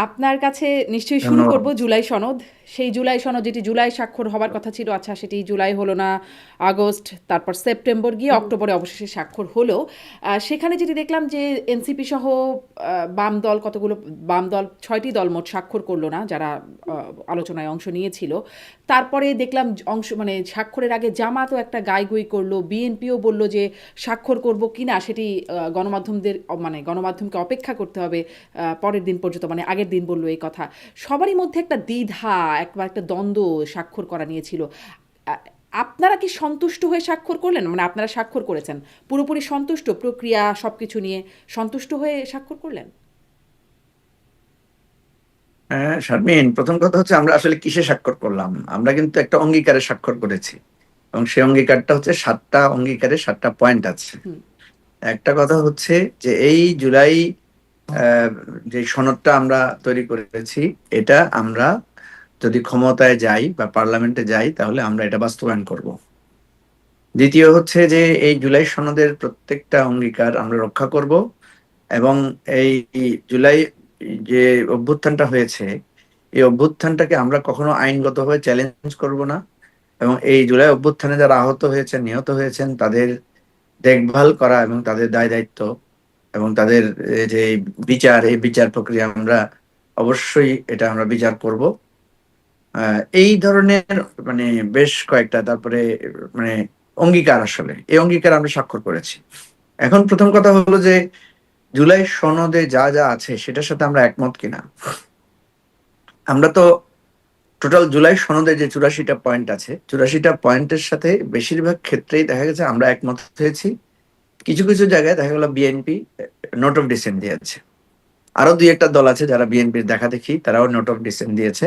আপনার কাছে নিশ্চয়ই শুরু ধন্যবাদ। করব জুলাই সনদ। সেই জুলাই সনদ যেটি জুলাই স্বাক্ষর হবার কথা ছিল, আচ্ছা সেটি জুলাই হলো না, আগস্ট, তারপর সেপ্টেম্বর গিয়ে অক্টোবরে অবশেষে স্বাক্ষর হলো। সেখানে যেটি দেখলাম যে এনসিপি সহ বাম দল কতগুলো, বাম দল 6টি দল মোট স্বাক্ষর করলো না, যারা আলোচনায় অংশ নিয়েছিল। তারপরে দেখলাম অংশ মানে স্বাক্ষরের আগে জামাতও একটা গাইগুই করলো, বিএনপিও বলল যে স্বাক্ষর করব কিনা সেটি গণমাধ্যমদের মানে গণমাধ্যমকে অপেক্ষা করতে হবে পরের দিন পর্যন্ত, মানে আগের দিন বললো এই কথা। সবারই মধ্যে একটা দ্বিধা, একটা দ্বন্দ্ব স্বাক্ষর করা নিয়েছিল। আপনারা কি সন্তুষ্ট হয়ে স্বাক্ষর করলেন? মানে আপনারা স্বাক্ষর করেছেন, পুরোপুরি সন্তুষ্ট, প্রক্রিয়া সবকিছু নিয়ে সন্তুষ্ট হয়ে স্বাক্ষর করলেন? হ্যাঁ শারমিন, প্রথম কথা হচ্ছে আমরা আসলে কিসে স্বাক্ষর করলাম। আমরা কিন্তু একটা অঙ্গীকারে স্বাক্ষর করেছি, এবং সেই অঙ্গীকারটা হচ্ছে 7টা অঙ্গীকারে 7টা পয়েন্ট আছে। হুম। একটা কথা হচ্ছে যে এই জুলাই আহ, যে সনদটা আমরা তৈরি করেছি, এটা আমরা যদি ক্ষমতায় যাই বা পার্লামেন্টে যাই তাহলে আমরা এটা বাস্তবায়ন করব। দ্বিতীয় হচ্ছে যে এই জুলাই সনদের প্রত্যেকটা অঙ্গীকার আমরা রক্ষা করব, এবং এই জুলাই যে অভ্যুত্থানটা হয়েছে, এই অভ্যুত্থানটাকে আমরা কখনো আইনগতভাবে চ্যালেঞ্জ করব না। এবং এই জুলাই অভ্যুত্থানে যারা আহত হয়েছেন, নিহত হয়েছেন, তাদের দেখভাল করা এবং তাদের দায় দায়িত্ব এবং তাদের যে বিচার, এই বিচার প্রক্রিয়া আমরা অবশ্যই এটা আমরা বিচার করব। এই ধরনের মানে বেশ কয়েকটা তারপরে মানে অঙ্গীকার, আসলে এই অঙ্গীকার আমরা স্বাক্ষর করেছি। এখন প্রথম কথা হলো যে জুলাই সনদে যা যা আছে সেটার সাথে আমরা একমত কিনা। আমরা তো টোটাল জুলাই সনদে যে 84টা পয়েন্ট আছে, 84টা পয়েন্টের সাথে বেশিরভাগ ক্ষেত্রেই দেখা গেছে আমরা একমত হয়েছি। কিছু কিছু জায়গায় দেখা গেল বিএনপি নোট অফ ডিসেন্ট দিয়েছে। আরো দুই একটা দল আছে যারা বিএনপির দেখা দেখি, তারাও নোট অফ ডিসেন্ট দিয়েছে।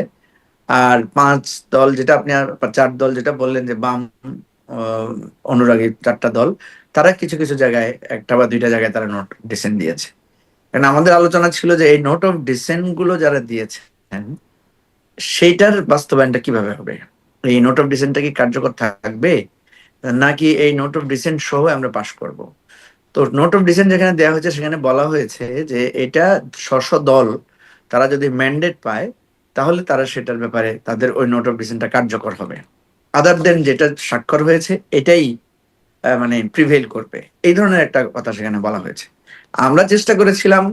আর 5 দল যেটা আপনি, আর 4 দল যেটা বললেন যে বাম আহ, অনুরাগী 4টা দল, তারা কিছু কিছু জায়গায়, একটা বা দুইটা জায়গায় তারা নোট ডিসেন্ট দিয়েছে। কারণ আমাদের আলোচনা ছিল যে এই নোট অফ ডিসেন্ট গুলো যারা দিয়েছেন সেইটার বাস্তবায়নটা কিভাবে হবে। এই নোট অফ ডিসেন্টটা কি কার্যকর থাকবে, নাকি এই নোট অফ ডিসেন্ট সহ আমরা পাশ করব। তো নোট অফ ডিসেন্ট যেখানে দেওয়া হয়েছে সেখানে বলা হয়েছে যে এটা দল তারা যদি ম্যান্ডেট পায় তাহলে তারা সেটার ব্যাপারে তাদের ওই নোট অফ ডিসেন্টটা কার্যকর হবে। আদার দেন যেটা স্বাক্ষর হয়েছে এটাই মানে প্রিভেইল করবে, এই ধরনের একটা কথা সেখানে বলা হয়েছে। আমরা চেষ্টা করেছিলাম,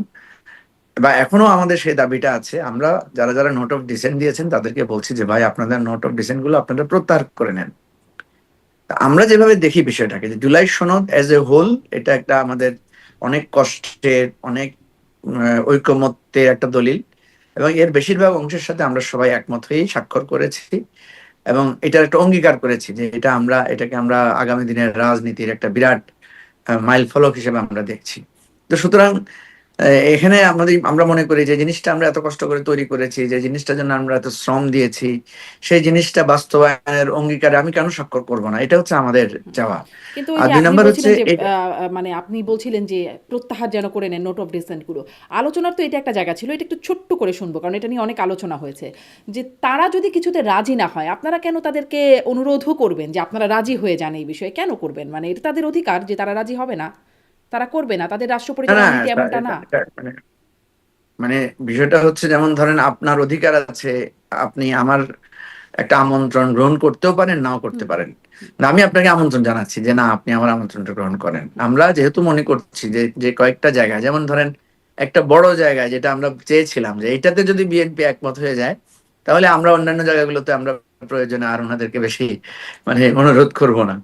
বা এখনো আমাদের সেই দাবিটা আছে, আমরা যারা যারা নোট অফ ডিসেন্ট দিয়েছেন তাদেরকে বলছি যে ভাই, আপনাদের নোট অফ ডিসেন্ট গুলো আপনারা প্রত্যাহার করে নেন। তা আমরা যেভাবে দেখি বিষয়টাকে, যে জুলাই সনদ এজ এ হোল, এটা একটা আমাদের অনেক কষ্টের, অনেক ঐকমত্যের একটা দলিল, এবং এর বেশিরভাগ অংশের সাথে আমরা সবাই একমত হয়েই স্বাক্ষর করেছি, এবং এটার একটা অঙ্গীকার করেছি যে এটাকে আমরা আগামী দিনের রাজনীতির একটা বিরাট মাইল ফলক হিসেবে আমরা দেখছি। তো সুতরাং এখানে আমরা মনে করি যে জিনিসটা আমরা এত কষ্ট করে তৈরি করেছি, যে জিনিসটার জন্য আমরা এত শ্রম দিয়েছি, সেই জিনিসটা বাস্তবায়নের অঙ্গীকারে আমি কেন স্বাক্ষর করব না, এটা হচ্ছে আমাদের চাওয়া। কিন্তু ওই আর যে দুই আপনি নাম্বার হচ্ছে বলছিলেন যে এটা। মানে আপনি বলছিলেন যে প্রত্যাহার যেন করে নেন নোট অফ ডিসেন্টগুলো। আলোচনার তো এটা একটা জায়গা ছিল, এটা একটু ছোট্ট করে শুনবো, কারণ এটা নিয়ে অনেক আলোচনা হয়েছে। যে তারা যদি কিছুতে রাজি না হয়, আপনারা কেন তাদেরকে অনুরোধও করবেন যে আপনারা রাজি হয়ে যান এই বিষয়ে? কেন করবেন? মানে এটা তাদের অধিকার যে তারা রাজি হবে না, তারা করবে না, তাদের রাষ্ট্র না না, পরিচালনা নীতি এটা এমনটা এটা না। এটা মানে মানে বিষয়টা হচ্ছে, যেমন ধরেন আপনার অধিকার আছে, আপনি আমার একটা আমন্ত্রণ গ্রহণ করতেও পারেন, নাও করতে হুম। পারেন। না, আমি আপনাকে আমন্ত্রণ জানাচ্ছি যে না, আপনি আমার আমন্ত্রণটা গ্রহণ করেন। আমরা যেহেতু মনে করছি যে যে কয়েকটা জায়গায়, যেমন ধরেন একটা বড় জায়গায় যেটা আমরা চেয়েছিলাম যে এটাতে যদি বিএনপি একমত হয়ে যায়, তাহলে আমরা অন্যান্য জায়গাগুলোতে আমরা প্রয়োজনে আর ওনাদেরকে বেশি মানে অনুরোধ করব না।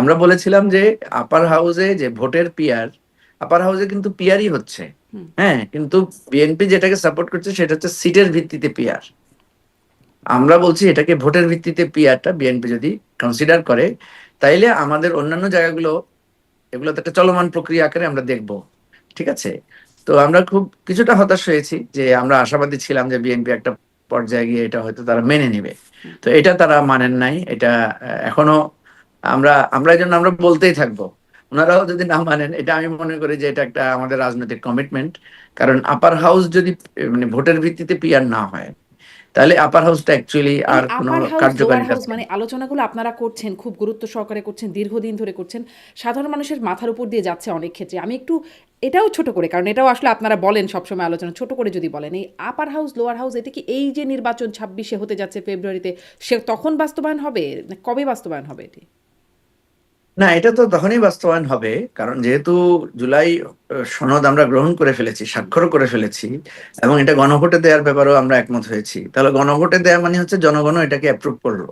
আমরা বলেছিলাম যে আপার হাউসে যে ভোটের পিয়ার, আপার হাউসে কিন্তু পিয়ারই হচ্ছে। হুম। হ্যাঁ, কিন্তু বিএনপি যেটাকে সাপোর্ট করছে সেটা হচ্ছে সিটের ভিত্তিতে পিয়ার। আমরা বলছি এটাকে ভোটের ভিত্তিতে পিয়ারটা বিএনপি যদি কনসিডার করে, তাইলে আমাদের অন্যান্য জায়গাগুলো, এগুলো তো একটা চলমান প্রক্রিয়া আকারে আমরা দেখব। ঠিক আছে। তো আমরা খুব কিছুটা হতাশ হয়েছি, যে আমরা আশাবাদী ছিলাম যে বিএনপি একটা পর্যায়ে গিয়ে এটা হয়তো তারা মেনে নেবে। তো এটা তারা মানেন নাই। এটা এখনো আমরা আমরা এই জন্য আমরা বলতেই থাকবো। ওনারাও যদি না মানেন, এটা আমি মনে করি যে এটা একটা আমাদের রাজনৈতিক কমিটমেন্ট। কারণ আপার হাউস যদি মানে ভোটের ভিত্তিতে পিয়ার না হয়, তাহলে আপার হাউসটা অ্যাকচুয়ালি এই আর কোনো আপার হাউস লোয়ার কার্যকারিতা হাউস থাকে মানে না। আলোচনাগুলো আপনারা করছেন, খুব গুরুত্ব সহকারে করছেন, দীর্ঘদিন ধরে করছেন, সাধারণ মানুষের মাথার উপর দিয়ে যাচ্ছে অনেক ক্ষেত্রে। আমি একটু এটাও ছোট করে, কারণ এটাও আসলে আপনারা বলেন সবসময় আলোচনা ছোট করে যদি বলেন, এই আপার হাউস লোয়ার হাউস এটা কি এই যে নির্বাচন 26-এ হতে যাচ্ছে ফেব্রুয়ারিতে, সে তখন বাস্তবায়ন হবে, না কবে বাস্তবায়ন হবে এটি? না, এটা তো তখনই বাস্তবায়ন হবে, কারণ যেহেতু জুলাই সনদ আমরা গ্রহণ করে ফেলেছি, স্বাক্ষর করে ফেলেছি, এবং এটা গণভোটে দেওয়ার ব্যাপারেও আমরা একমত হয়েছি, তাহলে গণভোটে দেওয়া মানে হচ্ছে জনগণও এটাকে অ্যাপ্রুভ করলো।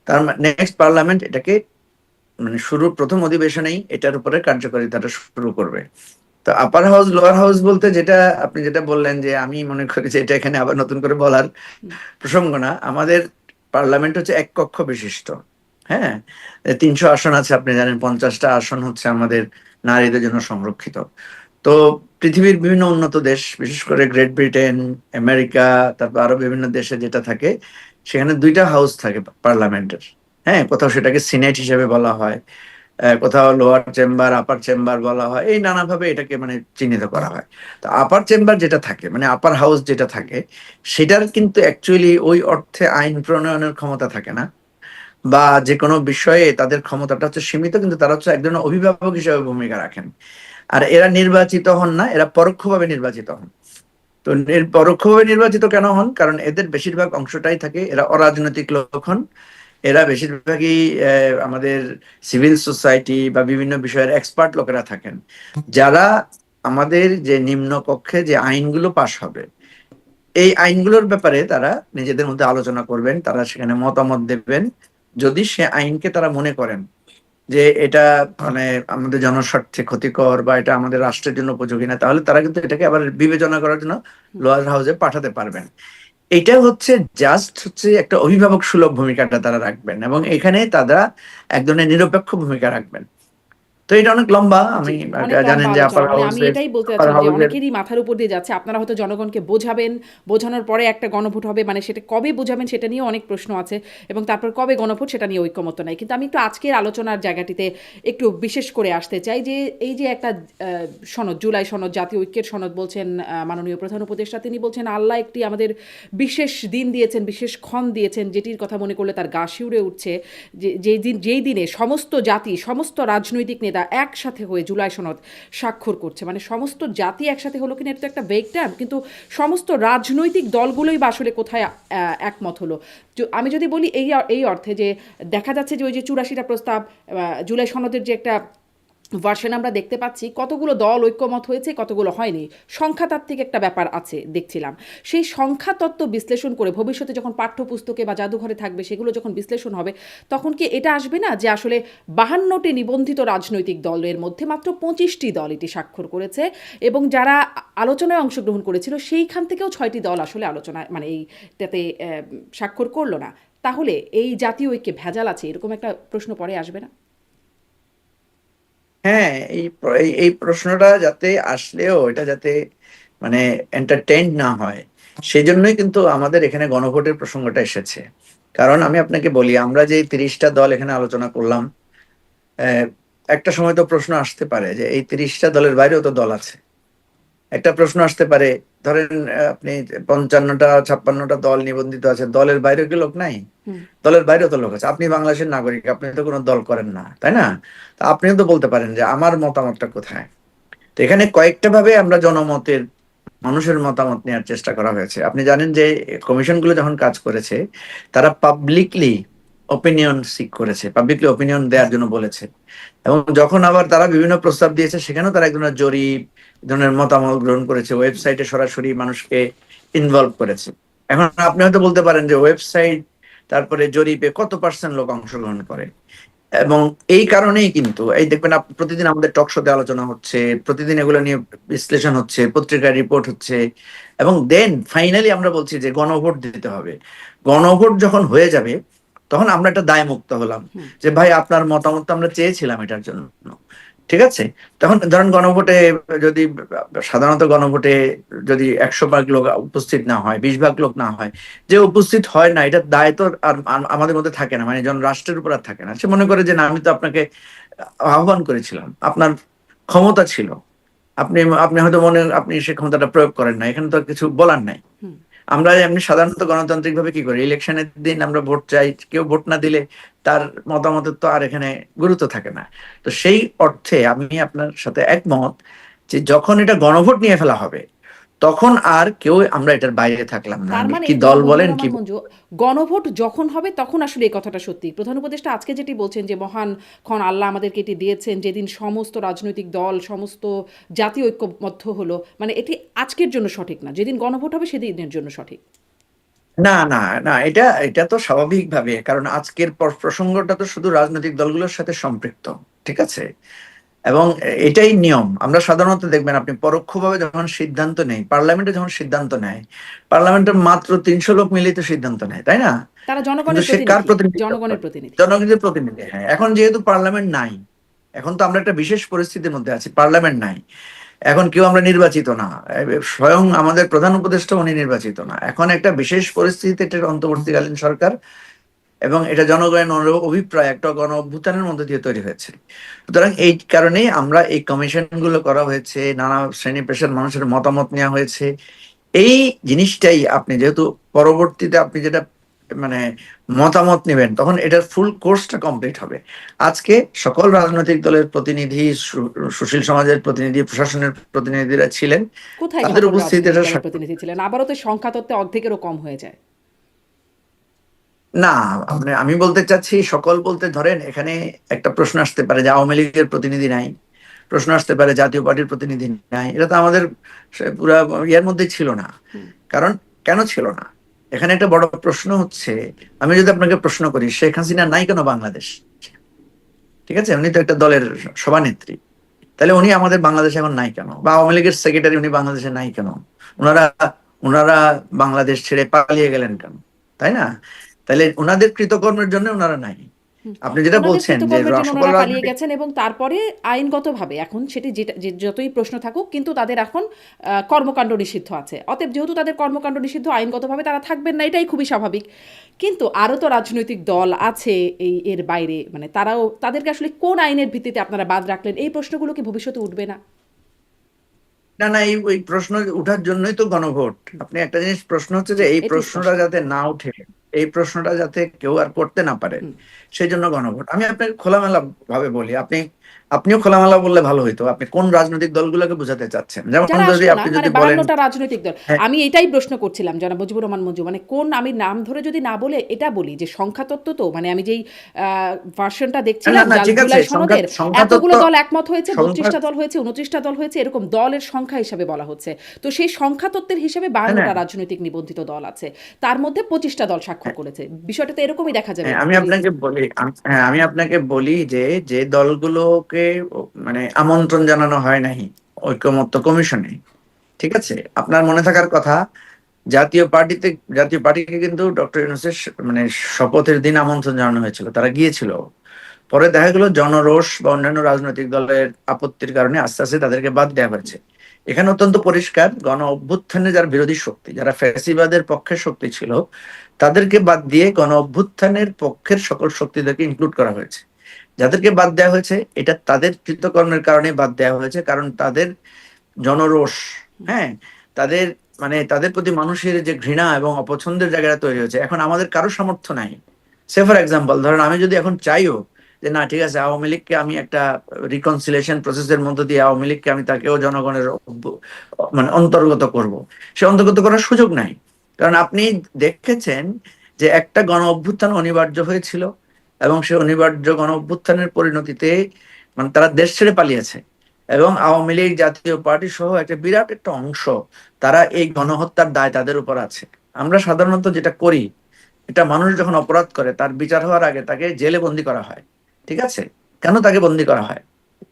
তার নেক্সট পার্লামেন্ট এটাকে মানে শুরুর প্রথম অধিবেশনেই এটার উপরে কার্যকারিতাটা শুরু করবে। তো আপার হাউস লোয়ার হাউস বলতে যেটা আপনি যেটা বললেন, যে আমি মনে করি যে এটা এখানে আবার নতুন করে বলার প্রসঙ্গ না। আমাদের পার্লামেন্ট হচ্ছে এক কক্ষ বিশিষ্ট। হ্যাঁ, 300 আসন আছে, আপনি জানেন 50টা আসন হচ্ছে আমাদের নারীদের জন্য সংরক্ষিত। তো পৃথিবীর বিভিন্ন উন্নত দেশ, বিশেষ করে গ্রেট ব্রিটেন, আমেরিকা, তারপর আরো বিভিন্ন দেশে যেটা থাকে, সেখানে দুইটা হাউস থাকে পার্লামেন্টের। হ্যাঁ, কোথাও সেটাকে সিনেট হিসেবে বলা হয়, কোথাও লোয়ার চেম্বার, আপার চেম্বার বলা হয়, এই নানাভাবে এটাকে মানে চিহ্নিত করা হয়। তো আপার চেম্বার যেটা থাকে, মানে আপার হাউস যেটা থাকে, সেটার কিন্তু অ্যাকচুয়ালি ওই অর্থে আইন প্রণয়নের ক্ষমতা থাকে না, বা যে কোনো বিষয়ে তাদের ক্ষমতাটা হচ্ছে সীমিত, কিন্তু তারা হচ্ছে এক ধরনের অভিভাবক হিসেবে ভূমিকা রাখেন। আর এরা নির্বাচিত হন না, এরা পরোক্ষভাবে নির্বাচিত হন। তো পরোক্ষভাবে নির্বাচিত কেন হন? কারণ এদের বেশিরভাগ অংশটাই থাকে, এরা অরাজনৈতিক লোক হন। এরা বেশিরভাগই আমাদের সিভিল সোসাইটি বা বিভিন্ন বিষয়ের এক্সপার্ট লোকেরা থাকেন, যারা আমাদের যে নিম্ন কক্ষে যে আইনগুলো পাশ হবে, এই আইনগুলোর ব্যাপারে তারা নিজেদের মধ্যে আলোচনা করবেন, তারা সেখানে মতামত দেবেন। যদি সে আইনকে তারা মনে করেন যে এটা মানে আমাদের জনস্বার্থে ক্ষতিকর বা এটা আমাদের রাষ্ট্রের জন্য উপযোগী না, তাহলে তারা কিন্তু এটাকে আবার বিবেচনা করার জন্য লোয়ার হাউসে পাঠাতে পারবেন। এটা হচ্ছে জাস্ট হচ্ছে একটা অভিভাবক সুলভ ভূমিকাটা তারা রাখবেন, এবং এখানে তারা এক ধরনের নিরপেক্ষ ভূমিকা রাখবেন। তো এটা অনেক লম্বা, জি, আমি অনেক জানেন লম্বা যে আলোচনা। মানে আমি এটাই বলতে আপার চাচ্ছিলাম যে হাউসের অনেকেরই মাথার উপর দিয়ে যাচ্ছে। আপনারা হয়তো জনগণকে বোঝাবেন, বোঝানোর পরে একটা গণভোট হবে। মানে সেটা কবে বোঝাবেন সেটা নিয়েও অনেক প্রশ্ন আছে, এবং তারপর কবে গণভোট সেটা নিয়ে ঐকমত্য নাই। কিন্তু আমি একটু আজকের আলোচনার জায়গাটিতে একটু বিশেষ করে আসতে চাই যে এই যে একটা সনদ, জুলাই সনদ, জাতীয় ঐক্যের সনদ বলছেন মাননীয় প্রধান উপদেষ্টা, তিনি বলছেন আল্লাহ একটি আমাদের বিশেষ দিন দিয়েছেন, বিশেষ ক্ষণ দিয়েছেন, যেটির কথা মনে করলে তার গা শিউরে উঠছে। যেই দিনে সমস্ত জাতি, সমস্ত রাজনৈতিক নেতা একসাথে হয়ে জুলাই সনদ স্বাক্ষর করছে। মানে সমস্ত জাতি একসাথে হলো কিনা, এটা তো একটা ভেগ টার্ম, কিন্তু সমস্ত রাজনৈতিক দলগুলোই বা আসলে কোথায় একমত হলো। আমি যদি বলি এই অর্থে যে দেখা যাচ্ছে যে ওই যে 84টা প্রস্তাব, জুলাই সনদের যে একটা ভার্সন আমরা দেখতে পাচ্ছি, কতগুলো দল ঐক্যমত হয়েছে, কতগুলো হয়নি, সংখ্যাতাত্ত্বিক একটা ব্যাপার আছে দেখছিলাম। সেই সংখ্যাতত্ত্ব বিশ্লেষণ করে ভবিষ্যতে যখন পাঠ্যপুস্তকে বা জাদুঘরে থাকবে, সেগুলো যখন বিশ্লেষণ হবে, তখন কি এটা আসবে না যে আসলে 52টি নিবন্ধিত রাজনৈতিক দলের মধ্যে মাত্র 25টি দল এটি স্বাক্ষর করেছে, এবং যারা আলোচনায় অংশগ্রহণ করেছিল সেইখান থেকেও 6টি দল আসলে আলোচনায় মানে এইটাতে স্বাক্ষর করলো না। তাহলে এই জাতীয় ঐক্যে ভেজাল আছে, এরকম একটা প্রশ্ন পরে আসবে না? হ্যাঁ, এই প্রশ্নটা যাতে আসলেও এটা যাতে মানে এন্টারটেইন না হয়, সেই জন্যই কিন্তু আমাদের এখানে গণভোটের প্রসঙ্গটা এসেছে। কারণ আমি আপনাকে বলি, আমরা যে 30টা দল এখানে আলোচনা করলাম, আহ, একটা সময় তো প্রশ্ন আসতে পারে যে এই 30টা দলের বাইরেও তো দল আছে। একটা প্রশ্ন আসতে পারে, ধরেন আপনি 55টা 56টা দল নিবন্ধিত আছে, দলের বাইরেও কি লোক নাই? হুম। দলের বাইরেও তো লোক আছে। আপনি বাংলাদেশের নাগরিক, আপনি তো কোনো দল করেন না, তাই না? তা আপনিও তো বলতে পারেন যে আমার মতামতটা কোথায়। তো এখানে কয়েকটা ভাবে আমরা জনমতের, মানুষের মতামত নেওয়ার চেষ্টা করা হয়েছে। আপনি জানেন যে কমিশনগুলো যখন কাজ করেছে, তারা পাবলিকলি ওপিনিয়ন সিক করেছে, পাবলিকলি ওপিনিয়ন দেওয়ার জন্য বলেছে। এবং যখন আবার তারা বিভিন্ন প্রস্তাব দিয়েছে, সেখানেও তারা এক ধরনের জরিপ, এক ধরনের মতামত গ্রহণ করেছে, ওয়েবসাইটে সরাসরি মানুষকে ইনভলভ করেছে। এখন আপনি হয়তো বলতে পারেন যে ওয়েবসাইট, তারপরে জরিপে কত পার্সেন্ট লোক অংশগ্রহণ করে? এবং এই কারণেই কিন্তু এই দেখবেন প্রতিদিন আমাদের টক শোতে আলোচনা হচ্ছে, প্রতিদিন এগুলো নিয়ে বিশ্লেষণ হচ্ছে, পত্রিকায় রিপোর্ট হচ্ছে, এবং দেন ফাইনালি আমরা বলছি যে গণভোট দিতে হবে। গণভোট যখন হয়ে যাবে, তখন আমরা একটা দায় মুক্ত হলাম, হুম। যে ভাই আপনার মতামত তো আমরা চেয়েছিলাম এটার জন্য, ঠিক আছে? তখন ধরেন গণভোটে যদি, সাধারণত গণভোটে যদি 100 ভাগ লোক উপস্থিত না হয়, 20 ভাগ লোক না হয়, যে উপস্থিত হয় না, এটার দায় তো আর আমাদের মধ্যে থাকে না, মানে জন রাষ্ট্রের উপর আর থাকে না। সে মনে করে যে না, আমি তো আপনাকে আহ্বান করেছিলাম, আপনার ক্ষমতা ছিল, আপনি আপনি হয়তো আপনি সে ক্ষমতাটা প্রয়োগ করেন না, এখানে তো আর কিছু বলার নাই। আমরা এমনি সাধারণত গণতান্ত্রিক ভাবে কি করি, ইলেকশনের দিন আমরা ভোট চাই, কেউ ভোট না দিলে তার মতামতের তো আর এখানে গুরুত্ব থাকে না। তো সেই অর্থে আমি আপনার সাথে একমত যে যখন এটা গণভোট নিয়ে ফেলা হবে তখন আর কেউ আমরা এটার বাইরে থাকলাম না, তার মানে কি দল জনাব মুজিবুর বলেন কি। রহমান মঞ্জু, গণভোট যখন হবে তখন আসলে এই কথাটা সত্যি। প্রধান উপদেষ্টা আজকে যেটি বলছেন যে মহান খন আল্লাহ আমাদেরকে এটি দিয়েছেন যেদিন সমস্ত রাজনৈতিক দল সমস্ত জাতীয় ঐক্যবদ্ধ হলো, মানে এটি আজকের জন্য সঠিক না, যেদিন গণভোট হবে সেদিনের জন্য সঠিক। না না না, এটা এটা তো স্বাভাবিকভাবে, কারণ আজকের প্রসঙ্গটা তো শুধু রাজনৈতিক দলগুলোর সাথে সম্পৃক্ত, ঠিক আছে। এবং এটাই নিয়ম। আমরা সাধারণত দেখবেন আপনি পরোক্ষভাবে যখন সিদ্ধান্ত নেই, পার্লামেন্টে যখন সিদ্ধান্ত নেয়, পার্লামেন্টে মাত্র 300 লোক মিলিত সিদ্ধান্ত নেয়, তাই না? তারা কিন্তু জনগণের সে কার প্রতিনিধি, প্রতিনিধিত্ব জনগণের করে? প্রতিনিধি। জনগণের প্রতিনিধি। হ্যাঁ, এখন যেহেতু পার্লামেন্ট নাই, এখন তো আমরা একটা বিশেষ পরিস্থিতির মধ্যে আছি, পার্লামেন্ট নাই, এখন কেউ আমরা নির্বাচিত না, স্বয়ং আমাদের প্রধান উপদেষ্টা উনি নির্বাচিত না, এখন একটা বিশেষ পরিস্থিতিতে একটা অন্তর্বর্তীকালীন সরকার, এবং এটা জনগণের অভিপ্রায় একটা গণ অভ্যুত্থানের মধ্যে দিয়ে তৈরি হয়েছে। সুতরাং এই কারণেই আমরা এই কমিশন গুলো করা হয়েছে, নানা শ্রেণী পেশার মানুষের মতামত নেওয়া হয়েছে। এই জিনিসটাই আপনি যেহেতু পরবর্তীতে আপনি যেটা মানে মতামত নেবেন, তখন এটার ফুল কোর্সটা কমপ্লিট হবে। আজকে সকল রাজনৈতিক দলের প্রতিনিধি, সুশীল সমাজের প্রতিনিধি, প্রশাসনের প্রতিনিধিরা ছিলেন, কোথায় তাদের সকল উপস্থিতিতে রাজনৈতিক এটা দলের প্রতিনিধি ছিলেন? আবারও তো সংখ্যা তত্ত্বে অর্ধেকেরও কম হয়ে যায়। না, মানে আমি বলতে চাচ্ছি সকল বলতে ধরেন এখানে একটা প্রশ্ন আসতে পারে যে আওয়ামী লীগের প্রতিনিধি নাই, প্রশ্ন আসতে পারে জাতীয় পার্টির প্রতিনিধি নাই, এটা তো আমাদের পুরা ইয়ার মধ্যে ছিল না। হুম। কারণ কেন ছিল না, এখানে একটা বড় প্রশ্ন হচ্ছে, আমি যদি আপনাকে প্রশ্ন করি শেখ হাসিনা নাই কেন বাংলাদেশ, ঠিক আছে, উনি তো একটা দলের সভানেত্রী, তাহলে উনি আমাদের বাংলাদেশে এখন নাই কেন? বা আওয়ামী লীগের সেক্রেটারি উনি বাংলাদেশে নাই কেন? ওনারা ওনারা বাংলাদেশ ছেড়ে পালিয়ে গেলেন কেন? তাই না? তাহলে ওনাদের কৃতকর্মের জন্য ওনারা নাই। হুম। আপনি যেটা ওনাদের বলছেন যে কৃতকর্মের জন্য সকল ওনারা পালিয়ে রাজনৈতিক, গেছেন এবং তারপরে আইনগতভাবে এখন সেটি যতই প্রশ্ন থাকুক কিন্তু তাদের এখন কর্মকাণ্ড নিষিদ্ধ আছে। অতএব যেহেতু তাদের কর্মকাণ্ড নিষিদ্ধ, আইনগতভাবে তারা থাকবেন না, এটাই খুবই স্বাভাবিক। কিন্তু আরও তো রাজনৈতিক দল আছে এই এর বাইরে, মানে তারাও, তাদেরকে আসলে কোন আইনের ভিত্তিতে আপনারা বাদ রাখলেন, এই প্রশ্নগুলো কি ভবিষ্যতে উঠবে না? না না, এই ওই প্রশ্ন উঠার জন্যই তো গণভোট। আপনি একটা জিনিস, প্রশ্ন হচ্ছে যে জি, এই এটি প্রশ্নটা স্পষ্ট। যাতে না উঠে, এই প্রশ্নটা যাতে কেউ আর করতে না পারে, হুম। সেই জন্য গণভোট। আমি আপনাকে খোলামেলা ভাবে বলি, আপনিও খোলামেলা বললে ভালো হইতো। আপনি কোন রাজনৈতিক দলগুলোকে বোঝাতে চাচ্ছেন? যেমন যারা যদি আসলো না, আপনি মানে যদি বলেন, 52টা রাজনৈতিক দল। হ্যাঁ, আমি এটাই প্রশ্ন করছিলাম জনাব মুজিবুর রহমান মঞ্জু, মানে কোন, আমি নাম ধরে যদি না বলে এটা বলি যে সংখ্যাতত্ত্ব তো, মানে আমি যেই ভার্সনটা না দেখছিলাম না, ঠিক আছে, জুলাই সংখ্যা সনদের, সংখ্যা তত্ত্ব, এতগুলো দল একমত হয়েছে, সংখ্যা, 32টা দল হয়েছে, 29টা দল হয়েছে, এরকম দলের সংখ্যা হিসাবে বলা হচ্ছে। তো সেই সংখ্যাতত্ত্বের হিসেবে হ্যাঁ, 52টা হ্যাঁ, রাজনৈতিক নিবন্ধিত দল আছে, তার মধ্যে 25টা দল স্বাক্ষর করেছে। বিষয়টা তো এরকমই দেখা যাবে হ্যাঁ, আমি যদি। আপনাকে বলি, হ্যাঁ, আমি আপনাকে বলি যে যে দলগুলোকে মানে আমন্ত্রণ জানানো হয় নাই ঐকমত্য কমিশনে, ঠিক আছে, আপনার মনে থাকার কথা, জাতীয় পার্টিতে, জাতীয় পার্টিকে কিন্তু ডক্টর ইউনূসের মানে শপথের দিন আমন্ত্রণ জানানো হয়েছিল, তারা গিয়েছিল। পরে দেখা গেল জনরোষ বা অন্যান্য রাজনৈতিক দলের আপত্তির কারণে আস্তে আস্তে তাদেরকে বাদ দেওয়া হয়েছে। এখানে অত্যন্ত পরিষ্কার, গণ অভ্যুত্থানে যারা বিরোধী শক্তি, যারা ফ্যাসিবাদের পক্ষের শক্তি ছিল, তাদেরকে বাদ দিয়ে গণ অভ্যুত্থানের পক্ষের সকল শক্তিদেরকে ইনক্লুড করা হয়েছে। যাদেরকে বাদ দেওয়া হয়েছে এটা তাদের কৃতকর্মের কারণে বাদ দেওয়া হয়েছে, কারণ তাদের জনরোষ, হ্যাঁ, তাদের মানে তাদের প্রতি মানুষের যে ঘৃণা এবং অপছন্দের জায়গাটা তৈরি হয়েছে। এখন আমাদের কারো সামর্থ্য নাই। সে ফর এক্সাম্পল ধরেন আমি যদি এখন চাইও যে না ঠিক আছে, আওয়ামী লীগকে আমি একটা রিকনসিলেশন প্রসেসের মধ্য দিয়ে আওয়ামী লীগকে আমি তাকেও জনগণের মানে অন্তর্গত করব, সে অন্তর্গত করার সুযোগ নাই। কারণ আপনি দেখেছেন যে একটা গণ অভ্যুত্থান অনিবার্য হয়েছিল, এবং সে অনিবার্য গণ অভ্যুত্থানের পরিণতিতে মানে তারা দেশ ছেড়ে পালিয়েছে, এবং আওয়ামী লীগ, জাতীয় পার্টি সহ একটা বিরাট একটা অংশ, তারা এই গণহত্যার দায় তাদের উপর আছে। আমরা সাধারণত যেটা করি, এটা মানুষ যখন অপরাধ করে তার বিচার হওয়ার আগে তাকে জেলে বন্দি করা হয়, ঠিক আছে। কেন তাকে বন্দি করা হয়?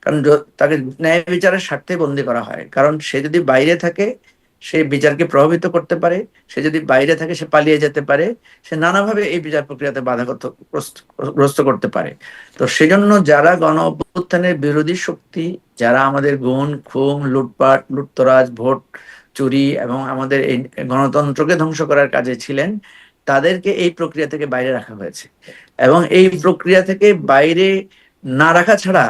কারণ তাকে ন্যায় বিচারের স্বার্থে বন্দি করা হয়, কারণ সে যদি বাইরে থাকে সে বিচারকে প্রভাবিত করতে পারে, সে যদি বাইরে থাকে সে পালিয়ে যেতে পারে, সে নানাভাবে এই বিচার প্রক্রিয়াতে বাধাগ্রস্ত গ্রস্ত করতে পারে। তো সেজন্য যারা গণ অভ্যুত্থানের বিরোধী শক্তি, যারা আমাদের গুম খুন লুটপাট লুটতরাজ ভোট চুরি এবং আমাদের এই গণতন্ত্রকে ধ্বংস করার কাজে ছিলেন, তাদেরকে এই প্রক্রিয়া থেকে বাইরে রাখা হয়েছে। এবং এই প্রক্রিয়া থেকে বাইরে না রাখা ছাড়া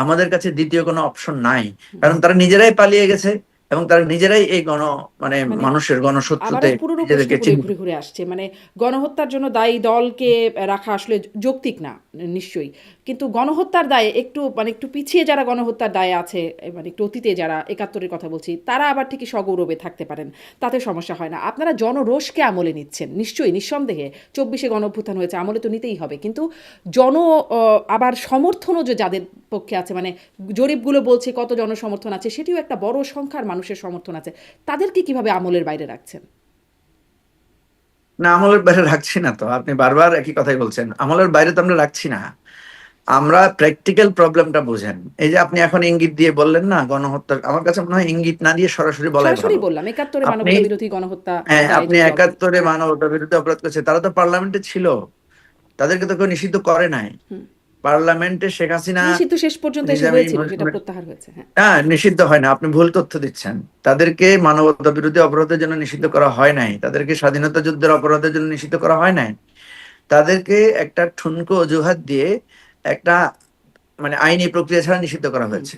আমাদের কাছে দ্বিতীয় কোনো অপশন নাই, কারণ তারা নিজেরাই পালিয়ে গেছে, এবং তারা নিজেরাই এই মানে মানে মানুষের আবার গণশত্রুতে ওই পুরনো প্রশ্ন নিজেদেরকে ঘুরে চিহ্নিত। ঘুরে ঘুরে আসছে, মানে গণহত্যার জন্য দায়ী দলকে রাখা আসলে যৌক্তিক না, নিশ্চয়ই। কিন্তু গণহত্যার দায়ে একটু মানে একটু পিছিয়ে যারা গণহত্যার দায়ে আছে, মানে একটু অতীতে যারা ৭১-এর কথা বলছি, তারা আবার ঠিকই সগৌরবে থাকতে পারেন, তাতে সমস্যা হয় না। আপনারা জনরোষকে আমলে নিচ্ছেন নিশ্চয়ই, নিঃসন্দেহে। ২৪-এ গণঅভ্যুত্থান হয়েছে, আমলে তো নিতেই হবে। কিন্তু জন আবার সমর্থনও যে যাদের পক্ষে আছে, মানে জরিপগুলো বলছে কত জনসমর্থন আছে, সেটিও একটা বড় সংখ্যার মানুষের সমর্থন আছে, তাদেরকে কিভাবে আমলের বাইরে রাখছেন? না, আমলের বাইরে রাখছি না তো, আপনি বারবার একই কথাই বলছেন। আমলের বাইরে তো আমরা রাখছি না, আমরা প্র্যাকটিক্যাল প্রবলেমটা বুঝেন। এই যে আপনি এখন ইঙ্গিত দিয়ে বললেন না গণহত্যা, আমার কাছে মনে হয় ইঙ্গিত না দিয়ে সরাসরি বলাই সরাসরি ভালো। বললাম, ৭১-এ আপনি, মানবতা বিরোধী গণহত্যা হ্যাঁ, দায়ে আপনি যে দলটি। ৭১-এ মানবতা বিরুদ্ধে অপরাধ করেছে, তারা তো পার্লামেন্টে ছিল, তাদেরকে তো কেউ নিষিদ্ধ করে নাই। পার্লামেন্টে শেখ হাসিনা নিষিদ্ধ শেষ পর্যন্ত এসে নিজামী হয়েছিল, যেটা প্রত্যাহার হয়েছে, হ্যাঁ। হ্যাঁ, নিষিদ্ধ হয় না, আপনি ভুল তথ্য দিচ্ছেন। তাদেরকে মানবতা বিরোধী অপরাধের জন্য নিষিদ্ধ করা হয় নাই, তাদেরকে স্বাধীনতা যুদ্ধের অপরাধের জন্য নিষিদ্ধ করা হয় নাই। তাদেরকে একটা ঠুনকো অজুহাত দিয়ে একটা মানে আইনি প্রক্রিয়া ছাড়া নিষিদ্ধ করা হয়েছে।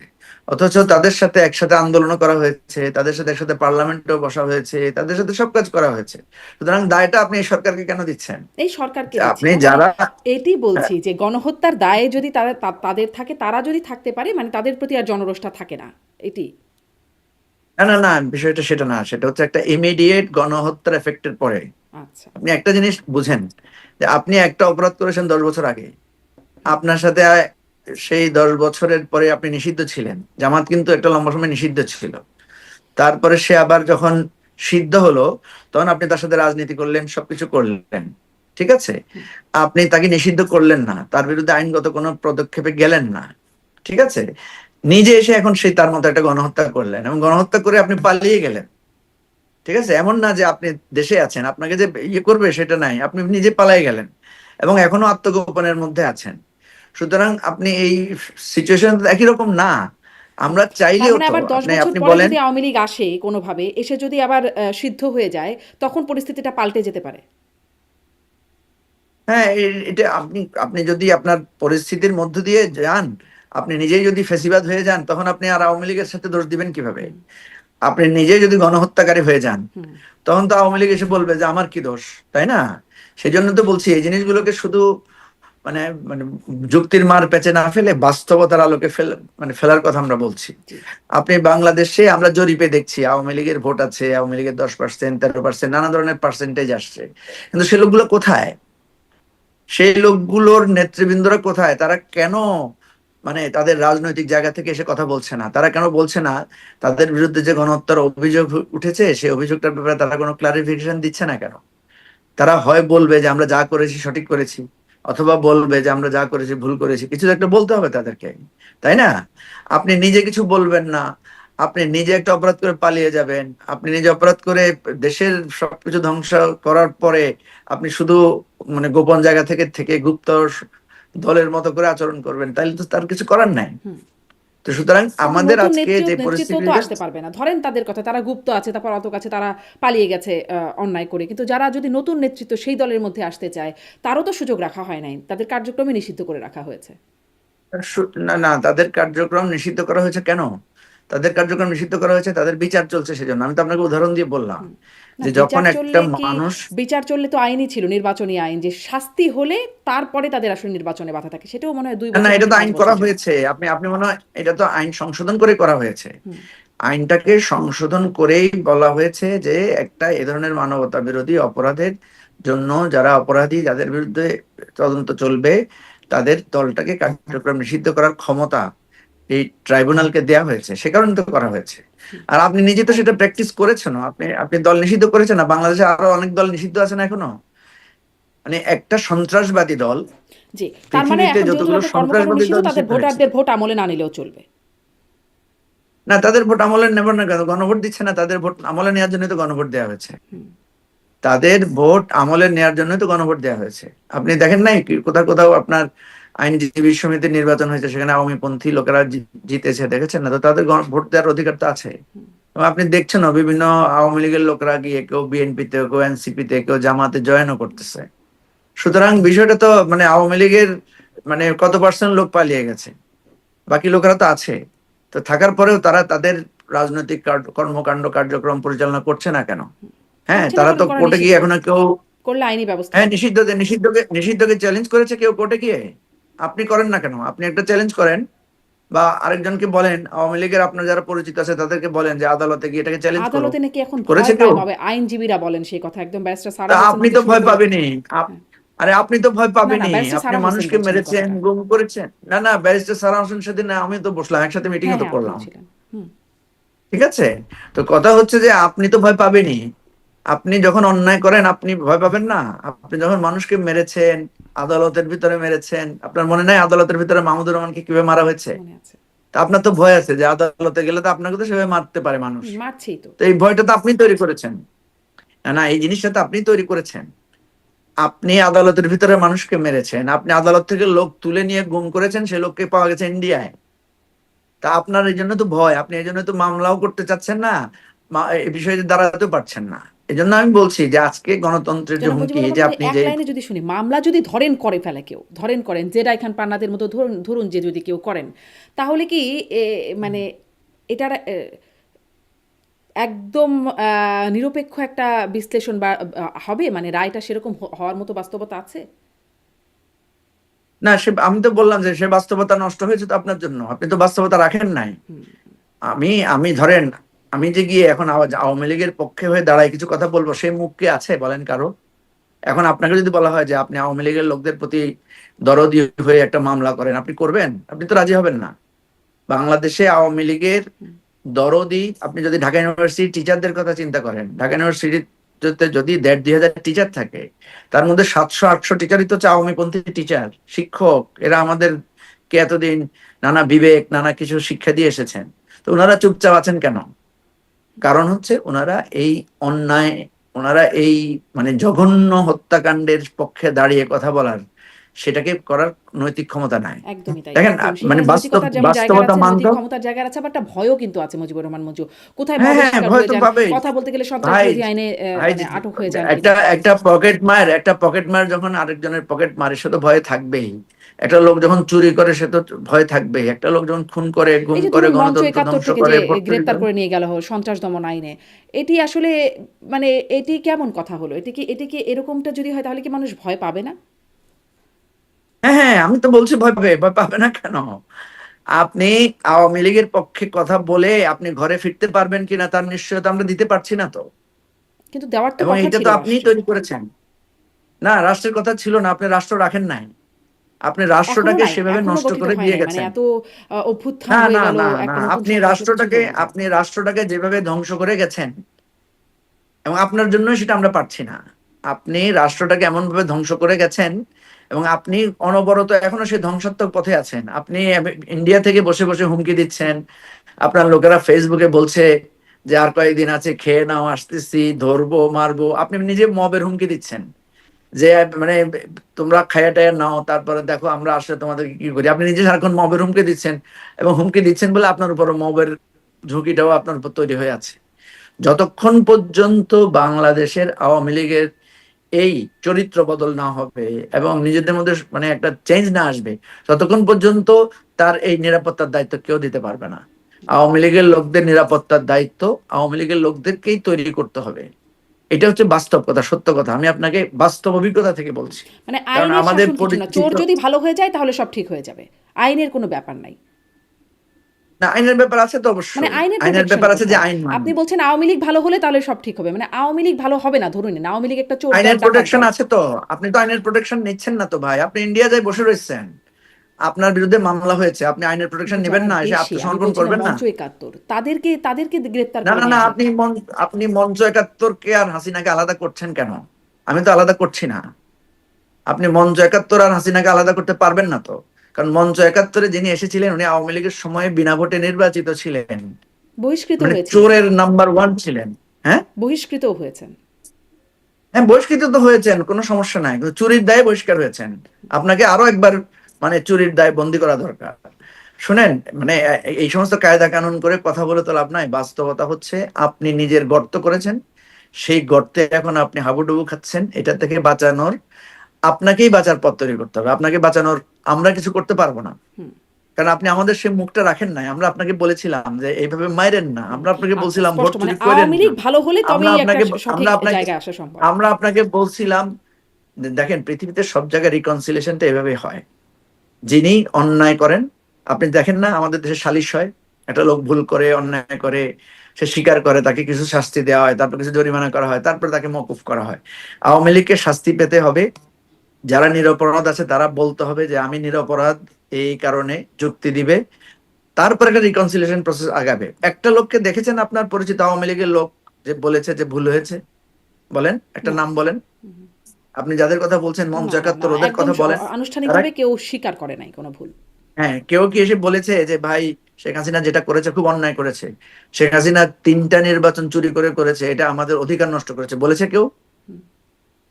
অথচ তাদের সাথে একসাথে আন্দোলনও করা হয়েছে, তাদের সাথে একসাথে পার্লামেন্টেও বসা হয়েছে, তাদের সাথে সব কাজ করা হয়েছে। সুতরাং দায়টা আপনি এই সরকারকে কেন দিচ্ছেন? এই সরকারকে যে দিচ্ছি আপনি না, মানে যারা, এটি হ্যাঁ, বলছি যে গণহত্যার দায়ে যদি তাদের থাকে, তারা যদি থাকতে পারে, মানে তাদের প্রতি আর জনরোষটা থাকে না, এটি। না না না, বিষয়টা সেটা না, সেটা হচ্ছে একটা ইমিডিয়েট গণহত্যার এফেক্টের পরে। আচ্ছা। আপনি একটা জিনিস বুঝেন, যে আপনি একটা অপরাধ করেছেন ১০ বছর আগে, আপনার সাথে সেই ১০ বছরের পরে আপনি নিষিদ্ধ ছিলেন। জামাত কিন্তু একটা লম্বা সময় নিষিদ্ধ ছিল, তারপরে সে আবার যখন সিদ্ধ হলো, তখন আপনি তার সাথে রাজনীতি করলেন, সবকিছু করলেন, ঠিক আছে। আপনি তাকে নিষিদ্ধ করলেন না, তার বিরুদ্ধে আইনগত কোনো পদক্ষেপে গেলেন না, ঠিক আছে। নিজে এসে এখন সেই তার মতো একটা গণহত্যা করলেন, এবং গণহত্যা করে আপনি পালিয়ে গেলেন, ঠিক আছে। এমন না যে আপনি দেশে আছেন, আপনাকে যে ইয়ে করবে সেটা নাই, আপনি নিজে পালাই গেলেন এবং এখনো আত্মগোপনের মধ্যে আছেন। সুতরাং আপনি এই সিচুয়েশন একই রকম না। আমরা তার চাইলেও মানে তো, আবার দশ আপনি বছর আপনি পরে বলেন, যদি আওয়ামী লীগ আসে কোনোভাবে, এসে যদি আবার সিদ্ধ হয়ে যায়, তখন পরিস্থিতিটা পাল্টে যেতে পারে। হ্যাঁ, এটা আপনি, আপনি যদি আপনার পরিস্থিতির মধ্য দিয়ে যান, আপনি নিজেই যদি ফেসিবাদ হয়ে যান, তখন আপনি আর আওয়ামী লীগের সাথে দোষ দিবেন কিভাবে? আপনি নিজেই যদি গণহত্যাকারী হয়ে যান, তখন তো আওয়ামী লীগ এসে বলবে যে আমার কি দোষ, তাই না? সেই জন্য তো বলছি, এই জিনিসগুলোকে শুধু মানে মানে যুক্তির মার পেঁচে না ফেলে বাস্তবতার আলোকে ফেলার কথা আমরা বলছি। জি। আপনি বাংলাদেশে আমরা জরিপে দেখছি আওয়ামী লীগের ভোট আছে, আওয়ামী লীগের 10%, 13%, নানা ধরনের পার্সেন্টেজ আসছে, কিন্তু সে লোকগুলো কোথায়? সেই লোকগুলোর নেতৃবৃন্দরা কোথায়? তারা কেন মানে তাদের রাজনৈতিক জায়গা থেকে এসে কথা বলছে না? তারা কেন বলছে না তাদের বিরুদ্ধে যে গণহত্যার অভিযোগ উঠেছে, সেই অভিযোগটার ব্যাপারে তারা কোনো ক্লারিফিকেশন দিচ্ছে না কেন? তারা হয় বলবে যে আমরা যা করেছি সঠিক করেছি, অথবা বলবে যে আমরা যা করেছি ভুল করেছি, কিছু তো একটা বলতে হবে তাদেরকে, তাই না? আপনি নিজে কিছু বলবেন না, আপনি নিজে একটা অপরাধ করে পালিয়ে যাবেন, আপনি নিজে অপরাধ করে দেশের সবকিছু ধ্বংস করার পরে আপনি শুধু মানে গোপন জায়গা থেকে থেকে গুপ্ত দলের মতো করে আচরণ করবেন, তাইলে তো তার কিছু করার নাই। তো সুতরাং কিন্তু আমাদের নতুন আজকে যে নেতৃত্ব তো পরিস্থিতিটা, আসতে পারবে না, ধরেন তাদের কথা, তারা গুপ্ত আছে, তারপর অত কাছে তারা পালিয়ে গেছে অন্যায় করে। কিন্তু যারা যদি নতুন নেতৃত্ব সেই দলের মধ্যে আসতে চায়, তারও তো সুযোগ রাখা হয় নাই, তাদের কার্যক্রমে নিষিদ্ধ করে রাখা হয়েছে। না না, তাদের কার্যক্রম নিষিদ্ধ করা হয়েছে কেন? তাদের কার্যক্রম নিষিদ্ধ করা হয়েছে, তাদের বিচার চলছে সেজন্য। আমি তো আপনাকে উদাহরণ দিয়ে বললাম না, যে যখন বিচার একটা চললে কি, মানুষ, বিচার চললে তো আইনই ছিল, নির্বাচনী আইন, যে শাস্তি হলে তারপরে তাদের আসলে নির্বাচনে বাধা থাকে, সেটাও মনে হয় ২ না না, বছর এটা নাকি তো ৫ আইন করা বছর জেল। হয়েছে, আপনি আপনি মনে হয় এটা তো আইন সংশোধন করে করা হয়েছে। আইনটাকে সংশোধন করেই বলা হয়েছে যে একটা এ ধরনের মানবতা বিরোধী অপরাধের জন্য যারা অপরাধী, যাদের বিরুদ্ধে তদন্ত চলবে, তাদের দলটাকে কার্যক্রম নিষিদ্ধ করার ক্ষমতা এই ট্রাইব্যুনালকে দেয়া হয়েছে, সে কারণে তো করা হয়েছে। আর আপনি নিজে তো সেটা প্র্যাকটিস করেছেন, আপনি আপনি দল নিষিদ্ধ করেছেন না, বাংলাদেশে আরো অনেক দল নিষিদ্ধ আছে না এখনো। মানে একটা সন্ত্রাসবাদী দল, জি। তার মানে পৃথিবীতে এখন যেহেতু যতগুলো তাদের কর্মকাণ্ড সন্ত্রাসবাদী নিষিদ্ধ, দল তাদের নিষিদ্ধ হয়েছে, ভোটারদের ভোট আমলে না নিলেও চলবে। না তাদের ভোট আমলে নেবেন না কেন? গণভোট দিচ্ছে না, তাদের ভোট আমলে নেওয়ার জন্য তো গণভোট দেওয়া হয়েছে। তাদের ভোট আমলে নেওয়ার জন্য তো গণভোট দেওয়া হয়েছে। আপনি দেখেন নাই কি কোথাও কোথাও আপনার আইনজীবী সমিতির নির্বাচন হয়েছে, সেখানে আওয়ামী পন্থী লোকেরা জিতেছে, দেখেছেন না? তো তাদের ভোট দেওয়ার অধিকার তো আছে। এবং আপনি দেখছেন না, বিভিন্ন আওয়ামী লীগের লোকরা গিয়ে কেউ বিএনপিতে, কেউ এনসিপিতে, কেউ জামাতে জয়েনও করতেছে। সুতরাং বিষয়টা তো মানে আওয়ামী লীগের মানে কত পার্সেন্ট লোক পালিয়ে গেছে, বাকি লোকেরা তো আছে। তো থাকার পরেও তারা তাদের রাজনৈতিক কর্মকাণ্ড কার্যক্রম পরিচালনা করছে না কেন? হ্যাঁ, করছে না তারা কেন? তো করা কোর্টে গিয়ে নিষিদ্ধ। এখনো কেউ, করলে আইনি ব্যবস্থা হ্যাঁ, হবে। নিষিদ্ধকে চ্যালেঞ্জ করেছে কেউ কোর্টে গিয়ে? আপনি করেন না কেন? আপনি একটা চ্যালেঞ্জ করেন, বা আরেকজনকে বলেন, আওয়ামী লীগের আপনার যারা পরিচিত আছে তাদেরকে বলেন যে আদালতে গিয়ে এটাকে চ্যালেঞ্জ করো। আদালতে নাকি এখন করেছে ভয় কেউ? পায় হবে, আইনজীবীরা বলেন সেই কথা, একদম ব্যারিস্টার সারা তা হোসেন আপনি থেকে তো শুরু ভয় করে। পাবেনই। হ্যাঁ। আরে আপনি তো ভয় না, না, পাবেনই। ব্যারিস্টার আপনি সারা হোসেন মানুষকে বলছেন এই মেরেছেন, কথাটা। গুম করেছেন। না না, ব্যারিস্টার সারা হোসেন সেদিন আমি তো বসলাম একসাথে, মিটিং হ্যাঁ, তো হ্যাঁ, আপনিও করলাম। ছিলেন। হুম। ঠিক আছে, তো কথা হচ্ছে যে আপনি তো ভয় পাবেনই। আপনি যখন অন্যায় করেন আপনি ভয় পাবেন না? আপনি যখন মানুষকে মেরেছেন, আদালতের ভিতরে মেরেছেন, আপনার মনে নাই আদালতের ভিতরে মাহমুদুর রহমানকে কিভাবে মারা হয়েছে? মনে আছে। তা আপনার তো ভয় আছে যে আদালতে গেলে তো আপনাকে তো সেভাবে মারতে পারে মানুষ। মারছেই তো। তো এই ভয়টা তো আপনি তৈরি করেছেন। না না, এই জিনিসটা তো আপনি তৈরি করেছেন। আপনি আদালতের ভিতরে মানুষকে মেরেছেন, আপনি আদালত থেকে লোক তুলে নিয়ে গুম করেছেন, সে লোককে পাওয়া গেছে ইন্ডিয়ায়। তা আপনার এই জন্য তো ভয়, আপনি এই জন্য তো মামলাও করতে চাচ্ছেন না, এই বিষয়ে দাঁড়াতেও পারছেন না। এই জন্য আমি বলছি যে আজকে গণতন্ত্রের যে জনাব হুমকি, মুজিবুর যে রহমান, যদি আপনি এক যে, লাইনে যদি শুনি, মামলা যদি ধরেন করে ফেলে কেউ, ধরেন করেন জেডাই খান পান্নাদের মতো, ধরুন ধরুন যে যদি কেউ করেন, তাহলে কি মানে এটার একদম নিরপেক্ষ একটা বিশ্লেষণ বা হবে, মানে রায়টা সেরকম হওয়ার মতো বাস্তবতা আছে? না সে, আমি তো বললাম যে সে বাস্তবতা নষ্ট হয়েছে তো আপনার জন্য, আপনি তো বাস্তবতা রাখেন নাই। হুম। আমি ধরেন, আমি যে গিয়ে এখন আওয়ামী লীগের পক্ষে হয়ে দাঁড়ায় কিছু কথা বলবো, সেই মুখ কি আছে বলেন কারো? এখন আপনাকে যদি বলা হয় যে আপনি আওয়ামী লীগের লোকদের প্রতি দরদি হয়ে একটা মামলা করেন, আপনি করবেন? আপনি তো রাজি হবেন না। বাংলাদেশে আওয়ামী লীগের দরদি, আপনি যদি ঢাকা ইউনিভার্সিটি টিচারদের কথা চিন্তা করেন, ঢাকা ইউনিভার্সিটিতে যদি 1,500-2,000 টিচার থাকে, তার মধ্যে 700-800 টিচারই তো হচ্ছে আওয়ামীপন্থী টিচার, শিক্ষক। এরা আমাদেরকে এতদিন নানা বিবেক, নানা কিছু শিক্ষা দিয়ে এসেছেন। তো ওনারা চুপচাপ আছেন কেন? কারণ হচ্ছে ওনারা এই অন্যায়, ওনারা এই মানে জঘন্য হত্যাকাণ্ডের পক্ষে দাঁড়িয়ে কথা বলার, সেটাকে করার নৈতিক ক্ষমতা নাই। একদমই তাই, দেখেন, একদম। মানে সেখানে নৈতিকতার যেমন জায়গার বাস্তবতা আছে, মানতে নৈতিক হবে। ক্ষমতার জায়গার আছে, আবার একটা ভয়ও কিন্তু আছে মুজিবুর রহমান মঞ্জু। কোথায় হ্যাঁ মবের হ্যাঁ, শিকার ভয় হয়ে তো যান, পাবেই। কথা বলতে গেলে সন্ত্রাস ভাই বিরোধী আইনে ভাই মানে আটক হয়ে যান একটা কিনা। একটা পকেট মার যখন আরেকজনের পকেট মারে, সে তো ভয়ে থাকবেই। একটা লোক যখন চুরি করে সে তো ভয় থাকবেই। একটা লোক যখন খুন করে, গুম এই যে করে, ধরুন মঞ্চ গণতন্ত্র ৭১ ধ্বংস থেকে যে করে, ভোট চুরি গ্রেপ্তার করে। করে নিয়ে গেল সন্ত্রাস দমন আইনে, এটি আসলে মানে এটি কেমন কথা হলো? এটি কি এরকমটা যদি হয় তাহলে কি মানুষ ভয় পাবে না? হ্যাঁ হ্যাঁ, আমি তো বলছি ভয় পাবে, ভয় পাবে না কেন? আপনি আওয়ামী লীগের পক্ষে কথা বলে আপনি ঘরে ফিরতে পারবেন কিনা তার নিশ্চয়তা আমরা দিতে পারছি না তো। কিন্তু দেওয়ার তো এবং কথা এটা ছিল তো আপনিই রাষ্ট্রের। তৈরি করেছেন। না, রাষ্ট্রের কথা ছিল না, আপনি রাষ্ট্র রাখেন নাই। আপনি এখনো রাষ্ট্রটাকে নাই, সেভাবে এখনো নষ্ট গঠিত করে হয় দিয়ে নাই, মানে গেছেন। এত অভ্যুত্থান না হয়ে না গেল, না না, একটা নতুন সরকার আসলে তো চলবে না। আপনি রাষ্ট্রটাকে যেভাবে ধ্বংস করে গেছেন, এবং আপনার জন্য সেটা আমরা পারছি না। আপনি রাষ্ট্রটাকে এমন ভাবে ধ্বংস করে গেছেন, এবং আপনি অনবরত এখনো সেই ধ্বংসাত্মক পথে আছেন। আপনি ইন্ডিয়া থেকে বসে বসে হুমকি দিচ্ছেন। আপনার লোকেরা ফেসবুকে বলছে যে আর কয়েকদিন আছে, খেয়ে নাও, আসতেছি, ধরবো, মারবো। আপনি নিজে মবের হুমকি দিচ্ছেন যে মানে তোমরা খায়া টায়া নাও, তারপরে দেখো আমরা আসলে তোমাদেরকে কি করি। আপনি নিজে সারাক্ষণ মবের হুমকি দিচ্ছেন, এবং হুমকি দিচ্ছেন বলে আপনার উপর মবের ঝুঁকিটাও আপনার উপর তৈরি হয়ে আছে। যতক্ষণ পর্যন্ত বাংলাদেশের আওয়ামী লীগের এই চরিত্র বদল না হবে এবং নিজেদের মধ্যে মানে একটা চেঞ্জ না আসবে, ততক্ষণ পর্যন্ত তার এই নিরাপত্তার দায়িত্ব কেউ দিতে পারবে না। আওয়ামী লীগের লোকদের নিরাপত্তার দায়িত্ব আওয়ামী লীগের লোকদেরকেই তৈরি করতে হবে। এটা হচ্ছে বাস্তব কথা, সত্য কথা। আমি আপনাকে বাস্তব অভিজ্ঞতা থেকে বলছি। মানে কারণ আইনের আমাদের শাসন কিছু না, চোর পরিচিত, যদি ভালো হয়ে যায় তাহলে সব ঠিক হয়ে যাবে, আইনের কোনো ব্যাপার নাই। না আইনের ব্যাপার আছে তো মানে অবশ্যই, আইনের আইনের প্রোটেকশন ব্যাপার আছে যে কোথায়? আইন আপনি মানবে। বলছেন আওয়ামী লীগ ভালো হলে তাহলে সব ঠিক হবে, মানে আওয়ামী লীগ ভালো হবে না, ধরুন না আওয়ামী লীগ একটা চোর দল, আইনের ডাকাত প্রোটেকশন দল। আছে তো, আপনি তো আইনের প্রোটেকশন নিচ্ছেন না তো ভাই। আপনি ইন্ডিয়া যাই বসে রয়েছেন, আপনার বিরুদ্ধে মামলা হয়েছে, আপনি আইনের কিন্তু প্রোটেকশন নেবেন যারা না? এসে দেশে, আমি আত্মসমর্পণ বলছি না করবেন না? মঞ্চ ৭১, তাদেরকে গ্রেপ্তার না করে না না, নিয়ে আসুন। আপনি মঞ্চ ৭১-কে আর হাসিনাকে আলাদা করছেন কেন? আমি তো আলাদা করছি না। আপনি মঞ্চ ৭১ আর হাসিনাকে আলাদা করতে পারবেন না তো। কারণ মঞ্চ ৭১-এ যিনি এসেছিলেন উনি আওয়ামী লীগের সময়ে বিনা ভোটে নির্বাচিত ছিলেন, বহিষ্কৃত মানে হয়েছেন, চোরের নাম্বার ওয়ান ছিলেন। হ্যাঁ বহিষ্কৃতও হয়েছেন। হ্যাঁ, বহিষ্কৃত তো হয়েছেন, কোনো সমস্যা নাই, কিন্তু চুরির দায়ে বহিষ্কার হয়েছেন। আপনাকে আরো একবার মানে চুরির দায়ে বন্দী করা দরকার। শুনেন, মানে এই সমস্ত কায়দা কানুন করে কথা বলে তো লাভ নাই। বাস্তবতা হচ্ছে আপনি নিজের গর্ত করেছেন, সেই গর্তে এখন আপনি হাবুডুবু খাচ্ছেন। এটা থেকে বাঁচানোর, আপনাকেই বাঁচার পথ তৈরি করতে হবে। আপনাকে বাঁচানোর আমরা কিছু করতে পারবো না। হুম। কারণ আপনি আমাদের সেই মুখটা রাখেন নাই। আমরা আপনাকে বলেছিলাম যে এইভাবে মাইরেন না, আমরা আপনাকে আচ্ছা, বলছিলাম ভোট স্পষ্ট মানে চুরি করেন আওয়ামী না। লীগ ভালো হলে আমরা তবেই একটা আপনাকে সঠিক আমরা আপনাকে জায়গায় আসা সম্ভব। আমরা আপনাকে বলছিলাম যে দেখেন পৃথিবীতে সব জায়গায় রিকনসিলিয়েশনটা এভাবে হয়। যিনি অন্যায় করেন, আপনি দেখেন না আমাদের দেশে সালিশ হয়, একটা লোক ভুল করে অন্যায় করে, সে স্বীকার করে, তাকে কিছু শাস্তি দেওয়া হয়, তারপর কিছু জরিমানা করা হয়, তারপর তাকে মওকুফ করা হয়। আওয়ামী লীগকে শাস্তি পেতে হবে, যারা নিরপরাধ আছে তারা বলতে হবে যে আমি নিরপরাধ, এই কারণে যুক্তি দিবে, তারপর একটা রিকনসিলিয়েশন প্রসেস আগাবে। একটা লোককে দেখেছেন আপনার পরিচিত আওয়ামী লীগের লোক যে বলেছে যে ভুল হয়েছে? বলেন, একটা না, নাম বলেন। আপনি যাদের কথা বলছেন মঞ্চ না, না, না, একাত্তর, ওদের একদম কথা বলেন। তারা, আনুষ্ঠানিকভাবে কেউ স্বীকার করে নাই কোনো ভুল। হ্যাঁ, কেউ কি এসে বলেছে যে ভাই শেখ হাসিনা যেটা করেছে খুব অন্যায় করেছে, শেখ হাসিনা 3টা নির্বাচন চুরি করে করেছে, এটা আমাদের অধিকার নষ্ট করেছে, বলেছে কেউ?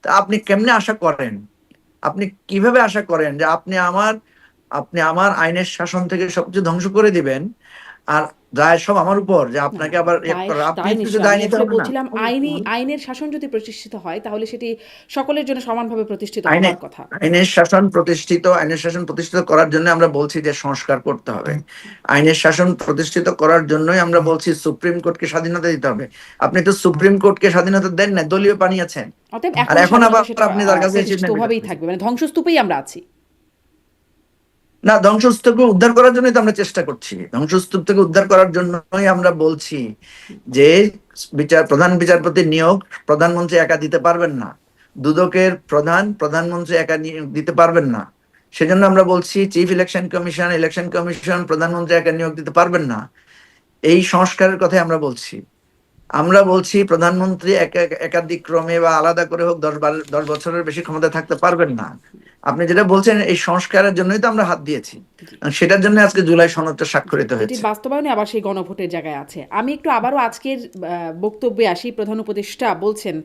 তা আপনি কেমনে আশা করেন, আপনি কিভাবে আশা করেন যে আপনি আমার আইনের শাসন থেকে সবকিছু ধ্বংস করে দিবেন, আর দায় সব আমার উপর, যে না, আপনাকে না, আবার দায় আপনি দায় কিছু নিশ্চয়। দায় আমি নিতে আসলে হবে না? বলছিলাম আইনের শাসন যদি প্রতিষ্ঠিত হয় তাহলে সেটি সকলের জন্য সমানভাবে প্রতিষ্ঠিত আইনে হওয়ার কথা। আইনের শাসন প্রতিষ্ঠিত করার জন্য আমরা বলছি যে সংস্কার করতে হবে। আইনের শাসন প্রতিষ্ঠিত করার জন্যই আমরা বলছি সুপ্রিম কোর্টকে স্বাধীনতা দিতে হবে। আপনি তো সুপ্রিম কোর্টকে স্বাধীনতা দেন না, দলীয় বানিয়েছেন। অতএব আর এখনো এখন আবার স্বাধীনতা সেটা আপনি তার কাছে এসে প্রতিষ্ঠিত ভাবেই থাকবে, মানে ধ্বংসস্তূপেই আমরা আছি। না, ধ্বংসস্তূপকে উদ্ধার করার জন্যই তো আমরা চেষ্টা করছি। ধ্বংসস্তূপ থেকে উদ্ধার করার জন্যই আমরা বলছি যে প্রধান বিচারপতি নিয়োগ প্রধানমন্ত্রী একা দিতে পারবেন না, দুদকের প্রধানমন্ত্রী একা দিতে পারবেন না। সেজন্য আমরা বলছি চিফ ইলেকশন কমিশন প্রধানমন্ত্রী একা নিয়োগ দিতে পারবেন না। এই সংস্কারের কথাই আমরা বলছি। আমরা বলছি প্রধানমন্ত্রী একাধিক ক্রমে বা আলাদা করে হোক 10 বছরের বেশি ক্ষমতা থাকতে পারবেন না। আপনি যেটা বলছেন এই সংস্কারের জন্যই তো আমরা হাত দিয়েছি, সেটার জন্য আজকে জুলাই সনদটা স্বাক্ষরিত যেটির হয়েছে। বাস্তবায়নে আবার সেই গণভোটের জায়গায় আছে। আমি একটু আবারও আজকের বক্তব্যে আসি। প্রধান উপদেষ্টা বলছেন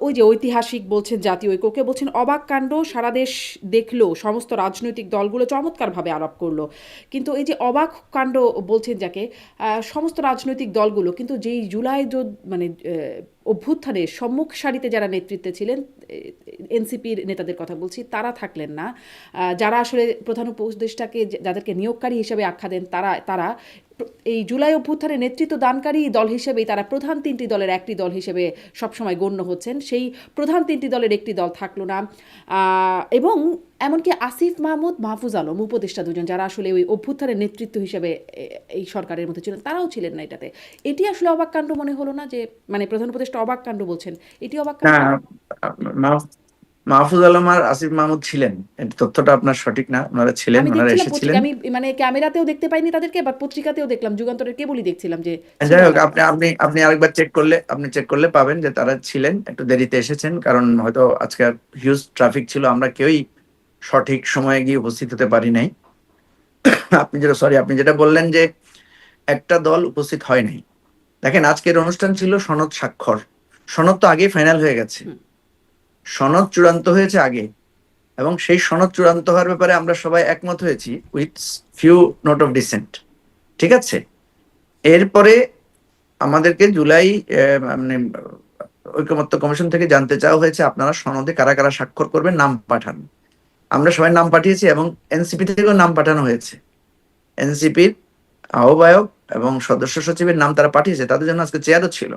ওই যে ঐতিহাসিক বলছেন, জাতীয় ঐক্যকে বলছেন অবাক কাণ্ড, সারা দেশ দেখলো, সমস্ত রাজনৈতিক দলগুলো চমৎকারভাবে আলাপ করলো। কিন্তু এই যে অবাক কাণ্ড বলছেন যাকে, সমস্ত রাজনৈতিক দলগুলো কিন্তু যেই জুলাই মানে অভ্যুত্থানে সম্মুখ সারিতে যারা নেতৃত্বে ছিলেন, এনসিপির নেতাদের কথা বলছি, তারা থাকলেন না। যারা আসলে প্রধান উপদেষ্টাকে যাদেরকে নিয়োগকারী হিসেবে আখ্যা দেন তারা তারা এই জুলাই অভ্যুত্থানে নেতৃত্ব দানকারী দল হিসেবেই তারা প্রধান 3টি দলের একটি দল হিসেবে সবসময় গণ্য হচ্ছেন। সেই প্রধান 3টি দলের একটি দল থাকলো না। এবং এমনকি আসিফ মাহমুদ, মাহফুজ আলম উপদেষ্টা দুজন যারা আসলে ওই অভ্যুত্থানের নেতৃত্ব হিসেবে এই সরকারের মধ্যে ছিলেন, তারাও ছিলেন না এটাতে। এটি আসলে অবাক কাণ্ড মনে হলো না? যে মানে প্রধান উপদেষ্টা অবাক কাণ্ড বলছেন, এটি অবাক না, কাণ্ড? মাহফুজ আলম আর আসিফ মাহমুদ ছিলেন, এই তথ্যটা আপনার সঠিক না। ওনারা ছিলেন, আমি ওনারা দেখছিলাম এসেছিলেন। পত্রিকা, আমি মানে ক্যামেরাতেও দেখতে পাইনি তাদেরকে, বা পত্রিকাতেও দেখলাম, যুগান্তরের কেবলই দেখছিলাম যে যাই ছিলেন হোক, না আপনি তারা। আপনি আপনি আরেকবার চেক করলে পাবেন যে তারা ছিলেন, একটু দেরিতে এসেছেন, কারণ হয়তো আজকে হিউজ ট্রাফিক ছিল, আমরা কেউই সঠিক সময়ে গিয়ে উপস্থিত হতে পারি নাই। আপনি যেটা বললেন যে একটা দল উপস্থিত হয় নাই, দেখেন আজকের অনুষ্ঠান ছিল সনদ স্বাক্ষর। সনদ তো আগেই ফাইনাল হয়ে গেছে, হুম। সনদ চূড়ান্ত হয়েছে আগে, এবং সেই সনদ চূড়ান্ত হওয়ার ব্যাপারে আমরা সবাই একমত হয়েছি with few note of dissent. ঠিক আছে, এরপরে আমাদেরকে জুলাই মানে ঐকমত্য কমিশন থেকে জানতে চাওয়া হয়েছে আপনারা সনদে কারা কারা স্বাক্ষর করবেন, নাম পাঠান। আমরা সবাই নাম পাঠিয়েছি এবং এনসিপি থেকেও নাম পাঠানো হয়েছে। এনসিপির আহ্বায়ক এবং সদস্য সচিবের নাম তারা পাঠিয়েছে, তাদের জন্য আজকে চেয়ারও ছিল।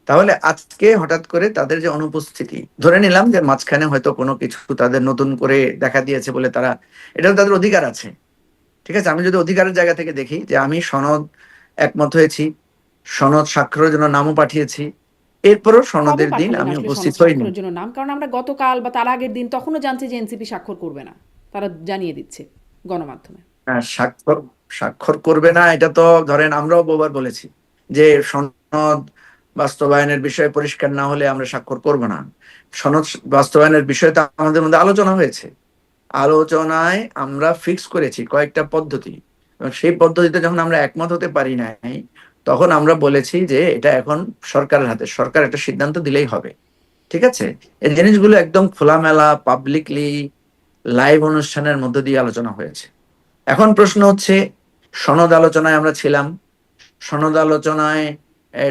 তাহলে আজকে হঠাৎ করে তাদের যে অনুপস্থিতি, ধরে নিলাম যে মাঝখানে হয়তো কোনো কিছু তাদের নতুন করে দেখা দিয়েছে বলে তারা, এটাও তাদের অধিকার আছে। ঠিক আছে, আমি যদি অধিকারের জায়গা থেকে দেখি যে আমি সনদ একমত হয়েছি, সনদ স্বাক্ষরের জন্য নামও পাঠিয়েছি, এরপরও কবে সনদের দিন পাঠালেন আমি আসলে উপস্থিত সনদ হইনি। স্বাক্ষরের জন্য নাম? কারণ আমরা গতকাল বা তার আগের দিন তখনও জানছি যে এনসিপি স্বাক্ষর করবে না, তারা জানিয়ে দিচ্ছে গণমাধ্যমে। হ্যাঁ, স্বাক্ষর স্বাক্ষর করবে না, এটা তো ধরেন আমরাও বহুবার বলেছি যে সনদ বাস্তবায়নের বিষয়ে পরিষ্কার না হলে আমরা স্বাক্ষর করব না। সনদ বাস্তবায়নের বিষয়ে তো আমাদের মধ্যে আলোচনা হয়েছে, আলোচনায় আমরা ফিক্স করেছি কয়েকটা পদ্ধতি, এবং সেই পদ্ধতিতে যখন আমরা একমত হতে পারি নাই, তখন আমরা বলেছি যে এটা এখন সরকারের হাতে, সরকার একটা সিদ্ধান্ত দিলেই হবে। ঠিক আছে, এই জিনিসগুলো একদম খোলামেলা পাবলিকলি লাইভ অনুষ্ঠানের মধ্য দিয়ে আলোচনা হয়েছে। এখন প্রশ্ন হচ্ছে, সনদ আলোচনায় আমরা ছিলাম, সনদ আলোচনায়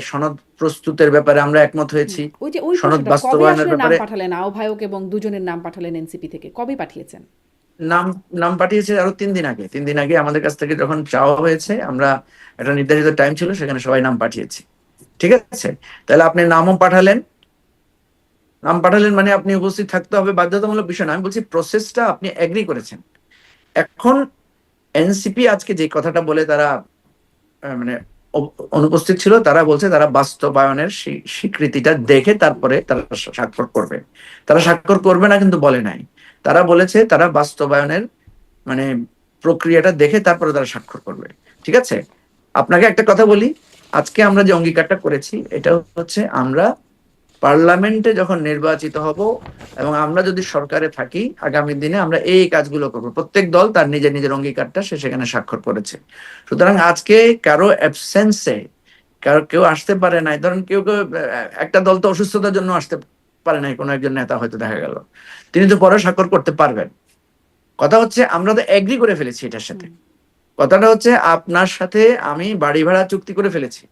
সনদ প্রস্তুতের ব্যাপারে আমরা একমত হয়েছি, ওই যে ওই সনদ প্রশ্নটা, কবে বাস্তবায়নের আসলে নাম ব্যাপারে পাঠালেন আহ্বায়ক এবং দুজনের নাম পাঠালেন এনসিপি থেকে, কবে পাঠিয়েছেন? নাম নাম পাঠিয়েছে আরো 3 দিন আগে। 3 দিন আগে আমাদের কাছ থেকে যখন চাওয়া হয়েছে, আমরা একটা নির্ধারিত টাইম ছিল, সেখানে সবাই নাম পাঠিয়েছি। ঠিক আছে, তাহলে আপনি নামও পাঠালেন। নাম পাঠালেন মানে আপনি উপস্থিত থাকতে হবে, বাধ্যতামূলক বিষয় না। আমি বলছি প্রসেসটা আপনি এগ্রি করেছেন। এখন এনসিপি আজকে যে কথাটা বলে তারা মানে অনুপস্থিত ছিল, তারা বলছে তারা বাস্তবায়নের স্বীকৃতিটা দেখে তারপরে তারা স্বাক্ষর করবে। তারা স্বাক্ষর করবে না কিন্তু বলে নাই, তারা বলেছে তারা বাস্তবায়নের মানে প্রক্রিয়াটা দেখে তারপরে তারা স্বাক্ষর করবে। ঠিক আছে, আপনাকে একটা কথা বলি, আজকে আমরা যে অঙ্গীকারটা করেছি এটা হচ্ছে আমরা পার্লামেন্টে যখন নির্বাচিত হব এবং আমরা যদি সরকারে থাকি আগামী দিনে আমরা এই কাজগুলো করব। প্রত্যেক দল তার নিজের নিজের অঙ্গীকারটা সে সেখানে স্বাক্ষর করেছে। সুতরাং আজকে কারো অ্যাবসেন্সে কেউ আসতে পারে নাই, ধরেন কেউ কেউ একটা দল তো অসুস্থতার জন্য আসতে পারে নাই, কোনো একজন নেতা হয়তো দেখা গেল, তিনি তো পরে স্বাক্ষর করতে পারবেন। কথা হচ্ছে আমরা তো এগ্রি করে ফেলেছি এটার সাথে। কথাটা হচ্ছে আপনার সাথে আমি বাড়ি ভাড়া চুক্তি করে ফেলেছি,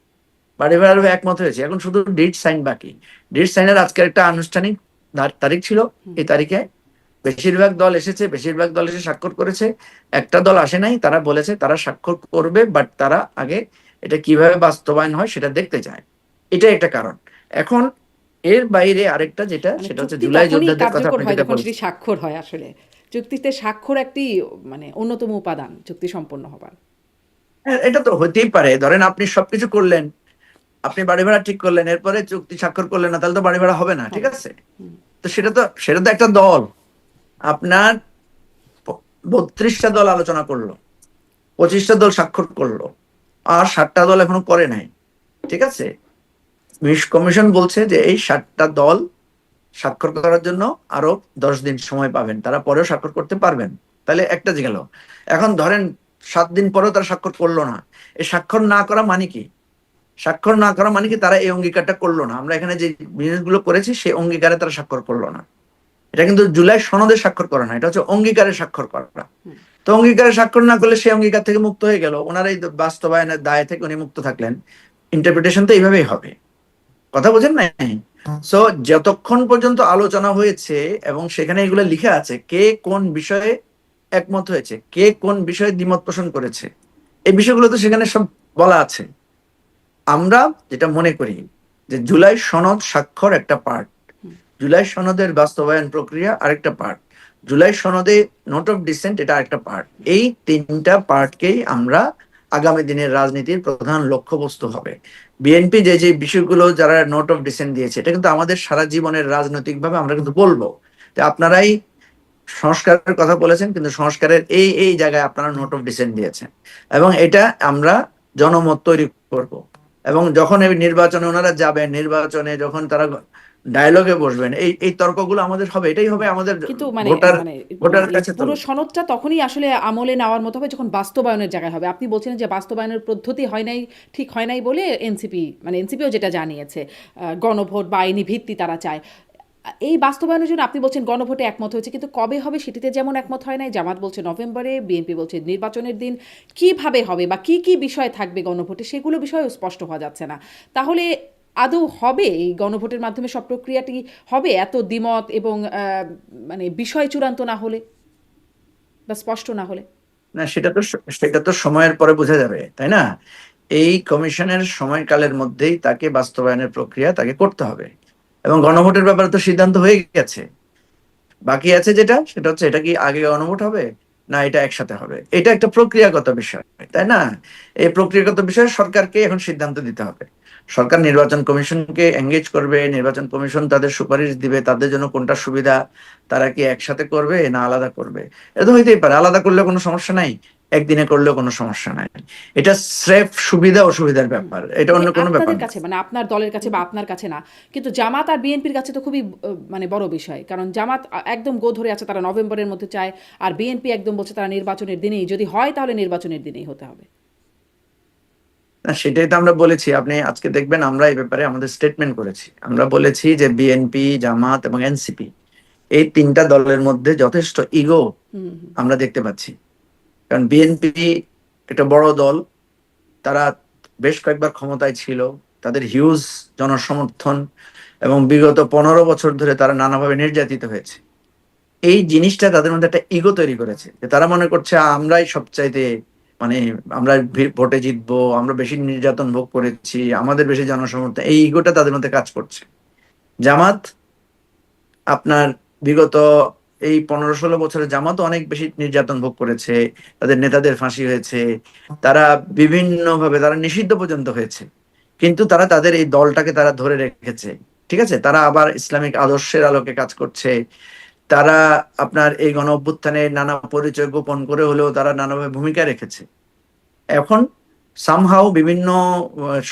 বাড়ি ভাড়ার একমত হয়েছে, এখন শুধু ডেট সাইন বাকি। ডেট সাইনের আজকের একটা আনুষ্ঠানিক তারিখ ছিল, এই তারিখে বেশিরভাগ দল এসেছে, বেশিরভাগ দল এসে স্বাক্ষর করেছে। একটা দল আসে নাই, তারা বলেছে তারা স্বাক্ষর করবে, বাট তারা আগে এটা কিভাবে বাস্তবায়ন হয় সেটা দেখতে চায়। এটা একটা কারণ। এখন এর বাইরে আরেকটা যেটা, মানে সেটা হচ্ছে চুক্তি জুলাই তখনই যোদ্ধাদের কথা কার্যকর আপনি হয় যেটা যখন সেটি বলছেন। স্বাক্ষর হয়। আসলে চুক্তিতে স্বাক্ষর একটি মানে অন্যতম উপাদান চুক্তি সম্পন্ন হবার। হ্যাঁ, এটা তো হতেই পারে, ধরেন আপনি সবকিছু করলেন, আপনি বাড়ি ভাড়া ঠিক করলেন, এরপরে চুক্তি স্বাক্ষর করলেন না, তাহলে তো বাড়ি ভাড়া হবে না। ঠিক হবে না। আছে, হুম। তো সেটা তো একটা দল, আপনার 32টা দল আলোচনা করলো, 25টা দল স্বাক্ষর করলো, আর 7টা দল এখনো করে নাই। ঠিক আছে, কমিশন বলছে যে এই 7টা দল স্বাক্ষর করার জন্য আরো 10 দিন সময় পাবেন, তারা পরেও স্বাক্ষর করতে পারবেন। তাহলে একটা যে গেল। এখন ধরেন 7 দিন পরেও তারা স্বাক্ষর করলো না, এই স্বাক্ষর না করা মানে কি? স্বাক্ষর না করা মানে কি তারা এই অঙ্গীকারটা করলো না, আমরা এখানে যে জিনিসগুলো করেছি সেই অঙ্গীকারে তারা স্বাক্ষর করলো না। এটা কিন্তু জুলাই সনদে স্বাক্ষর করা না, এটা হচ্ছে অঙ্গীকারে স্বাক্ষর করা। তো অঙ্গীকারে স্বাক্ষর না করলে সেই অঙ্গীকার থেকে মুক্ত হয়ে গেল, ওনার এই বাস্তবায়নের দায় থেকে উনি মুক্ত থাকলেন। ইন্টারপ্রিটেশন তো এইভাবেই হবে, কথা বোঝেন নাই? সো যতক্ষণ পর্যন্ত আলোচনা হয়েছে এবং সেখানে এগুলো লিখে আছে কে কোন বিষয়ে একমত হয়েছে, কে কোন বিষয়ে দ্বিমত পোষণ করেছে, এই বিষয়গুলো তো সেখানে সব বলা আছে। আমরা যেটা মনে করি যে জুলাই সনদ স্বাক্ষর একটা পার্ট, জুলাই সনদের বাস্তবায়ন প্রক্রিয়া আরেকটা পার্ট, জুলাই সনদে নোট অফ ডিসেন্ট এটা আরেকটা পার্ট। এই 3টা পার্টকেই আমরা আগামী দিনের রাজনীতির প্রধান লক্ষ্যবস্তু হবে। বিএনপি যে যে বিষয়গুলো যারা নোট অফ ডিসেন্ট দিয়েছে, এটা কিন্তু আমাদের সারা জীবনের রাজনৈতিক ভাবে আমরা কিন্তু বলবো যে আপনারাই সংস্কারের কথা বলেছেন, কিন্তু সংস্কারের এই এই জায়গায় আপনারা নোট অফ ডিসেন্ট দিয়েছেন, এবং এটা আমরা জনমত তৈরি করব। এবং যখন এই নির্বাচনে ওনারা যাবেন, নির্বাচনে যখন তারা ডায়লগে বসবেন, এই এই তর্কগুলো আমাদের হবে, এটাই হবে আমাদের কিন্তু মানে ভোটার মানে ভোটার এই কাছে পুরো তুলবে। সনদটা তখনই আসলে আমলে নেওয়ার মতো হবে যখন বাস্তবায়নের জায়গায় হবে। আপনি বলছেন যে বাস্তবায়নের পদ্ধতি হয় নাই, ঠিক হয় নাই বলে এনসিপি মানে এনসিপিও যেটা জানিয়েছে গণভোট বা আইনি ভিত্তি তারা চায়। এই বাস্তবায়নের জন্য আপনি বলছেন গণভোটে একমত হয়েছে, কিন্তু কবে হবে সেটিতে যেমন একমত হয় নাই। জামাত বলছে নভেম্বরে, বিএনপি বলছে নির্বাচনের দিন। কিভাবে হবে বা কি কি বিষয় থাকবে গণভোটে সেগুলো বিষয়েও স্পষ্ট হওয়া যাচ্ছে না। তাহলে আদৌ হবে এই গণভোটের মাধ্যমে সব প্রক্রিয়াটি হবে এত দ্বিমত এবং মানে বিষয় চূড়ান্ত না হলে বা স্পষ্ট না হলে? না, সেটা তো সময়ের পরে বোঝা যাবে, তাই না? এই কমিশনের সময়কালের মধ্যেই তাকে বাস্তবায়নের প্রক্রিয়া তাকে করতে হবে। এবং গণভোটের ব্যাপারে তো সিদ্ধান্ত হয়ে গেছে, বাকি আছে যেটা, সেটা হচ্ছে এটা কি আগে গণভোট হবে না এটা একসাথে হবে, এটা একটা প্রক্রিয়াগত বিষয়, তাই না? এই প্রক্রিয়াগত বিষয়ে সরকারকে এখন সিদ্ধান্ত দিতে হবে। সরকার নির্বাচন কমিশনকে এঙ্গেজ করবে, নির্বাচন কমিশন তাদের সুপারিশ দিবে তাদের জন্য কোনটা সুবিধা, তারা কি একসাথে করবে না আলাদা করবে। এটা তো হইতেই পারে, আলাদা করলে কোনো সমস্যা নাই, একদিনে করলেও কোনো সমস্যা নাই। এটা স্রেফ সুবিধা অসুবিধার ব্যাপার, এটা মানে অন্য কোনো ব্যাপার আপনাদের না। কাছে মানে আপনার দলের কাছে বা আপনার কাছে না, কিন্তু জামাত আর বিএনপির কাছে তো খুবই মানে বড় বিষয়। কারণ জামাত একদম গো ধরে আছে, তারা নভেম্বরের মধ্যে চায়। আর বিএনপি একদম বলছে তারা নির্বাচনের দিনেই, যদি হয় তাহলে নির্বাচনের দিনেই হতে হবে। না, সেটাই তো আমরা বলেছি। আপনি আজকে দেখবেন আমরা এই ব্যাপারে আমাদের স্টেটমেন্ট করেছি, আমরা বলেছি যে বিএনপি, জামাত এবং এনসিপি এই 3টা দলের মধ্যে যথেষ্ট ইগো হুম হুম। আমরা দেখতে পাচ্ছি। কারণ বিএনপি একটা বড় দল, তারা বেশ কয়েকবার ক্ষমতায় ছিল, তাদের হিউজ জনসমর্থন, এবং বিগত 15 বছর ধরে তারা নানাভাবে নির্যাতিত হয়েছে। এই জিনিসটা তাদের মধ্যে একটা ইগো তৈরি করেছে, যে তারা মনে করছে আমরাই সবচাইতে, মানে আমরা ভোটে জিতবো, আমরা বেশি নির্যাতন ভোগ করেছি, আমাদের বেশি জনসমর্থন, এই ইগোটা তাদের মধ্যে কাজ করছে। জামাত আপনার বিগত এই 15-16 বছরে জামাতও অনেক বেশি নির্যাতন ভোগ করেছে, তাদের নেতাদের ফাঁসি হয়েছে, তারা বিভিন্ন ভাবে তারা নিষিদ্ধ পর্যন্ত হয়েছে, কিন্তু তারা তাদের এই দলটাকে তারা ধরে রেখেছে। ঠিক আছে, তারা আবার ইসলামিক আদর্শের আলোকে কাজ করছে। তারা আপনার এই গণ অভ্যুত্থানে নানা পরিচয় গোপন করে হলেও তারা নানাভাবে ভূমিকা রেখেছে। এখন সামহাও বিভিন্ন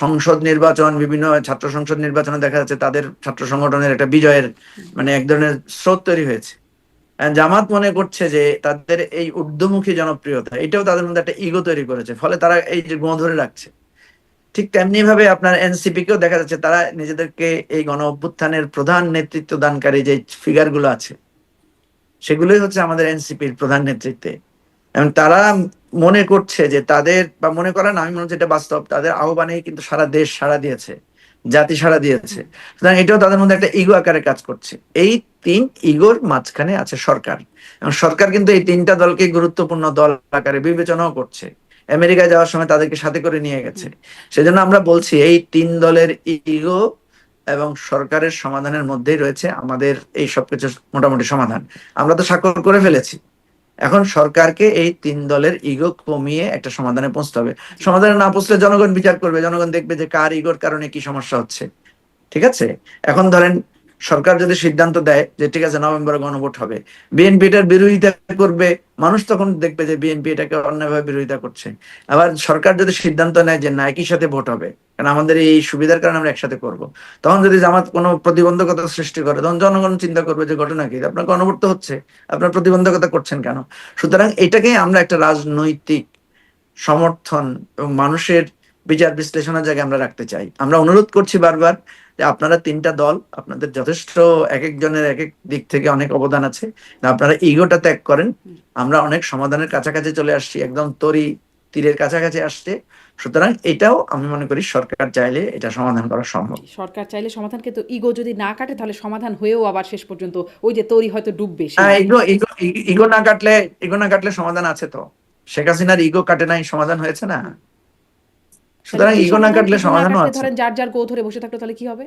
সংসদ নির্বাচন, বিভিন্ন ছাত্র সংসদ নির্বাচনে দেখা যাচ্ছে তাদের ছাত্র সংগঠনের একটা বিজয়ের মানে এক ধরনের স্রোত তৈরি হয়েছে। জামাত মনে করছে যে তাদের এই ঊর্ধ্বমুখী জনপ্রিয়তা এটাও তাদের মধ্যে একটা ইগো তৈরি করেছে, ফলে তারা এই যে গোঁ ধরে রাখছে। ঠিক তেমনি ভাবে আপনার এনসিপি কেও দেখা যাচ্ছে তারা নিজেদেরকে এই গণ অভ্যুত্থানের প্রধান নেতৃত্ব দানকারী যে ফিগার গুলো আছে সেগুলোই হচ্ছে আমাদের এনসিপির প্রধান নেতৃত্বে, এবং তারা মনে করছে যে তাদের, বা মনে করে না, আমি মনে হচ্ছে এটা বাস্তব, তাদের আহ্বানেই কিন্তু সারা দেশ সাড়া দিয়েছে, জাতি সাড়া দিয়েছে। সুতরাং এটাও তাদের মধ্যে একটা ইগো আকারে কাজ করছে। এই তিন ইগোর মাঝখানে আছে সরকার, এবং সরকার কিন্তু এই তিনটা দলকে গুরুত্বপূর্ণ দল আকারে বিবেচনাও করছে। আমেরিকায় যাওয়ার সময় তাদেরকে সাথে করে নিয়ে গেছে। সেজন্য আমরা বলছি এই তিন দলের ইগো এবং সরকারের সমাধানের মধ্যেই রয়েছে আমাদের এই সবকিছু মোটামুটি সমাধান। আমরা তো স্বাক্ষর করে ফেলেছি, এখন সরকারকে এই তিন দলের ইগো কমিয়ে একটা সমাধানে পৌঁছতে হবে। সমাধানে না পৌঁছলে জনগণ বিচার করবে, জনগণ দেখবে যে কার ইগোর কারণে কি সমস্যা হচ্ছে। ঠিক আছে, এখন ধরেন সরকার যদি সিদ্ধান্ত দেয় যে ঠিক আছে নভেম্বরে গণভোট হবে, বিএনপি এটার বিরোধিতা করবে, মানুষ তখন দেখবে যে বিএনপি এটাকে অন্যায়ভাবে বিরোধিতা করছে। আবার সরকার যদি সিদ্ধান্ত নেয় যে না একই সাথে ভোট হবে, কারণ আমাদের এই সুবিধার কারণে আমরা একসাথে করব, তখন যদি জামাত কোনো প্রতিবন্ধকতা সৃষ্টি করে তখন জনগণ চিন্তা করবে যে ঘটনা কি, আপনার গণভোট তো হচ্ছে, আপনার প্রতিবন্ধকতা করছেন কেন। সুতরাং এটাকে আমরা একটা রাজনৈতিক সমর্থন এবং মানুষের বিচার বিশ্লেষণের জায়গায় আমরা রাখতে চাই। আমরা অনুরোধ করছি বারবার যে আপনারা তিনটা দল, আপনাদের যথেষ্ট এক একজনের এক এক দিক থেকে অনেক অবদান আছে, আপনারা ইগোটা ত্যাগ করেন। আমরা অনেক সমাধানের কাছাকাছি চলে আসছি, একদম তীরের কাছাকাছি আসছে। সুতরাং এটাও আমি মনে করি সরকার চাইলে এটা সমাধান করা সম্ভব। সরকার চাইলে সমাধান, কিন্তু ইগো যদি না কাটে তাহলে সমাধান হয়েও আবার শেষ পর্যন্ত ওই যে তৈরি হয়তো ডুববে সেই। হ্যাঁ, ইগো না কাটলে সমাধান আছে তো। শেখ হাসিনার ইগো কাটে নাই, সমাধান হয়েছে না। তাহলে সুতরাং কি ইগো না সমাধান? কাটলে ইগো না সমাধানও কাটলে আছে। ধরেন যার যার গো ধরে বসে থাকলো তাহলে কি হবে?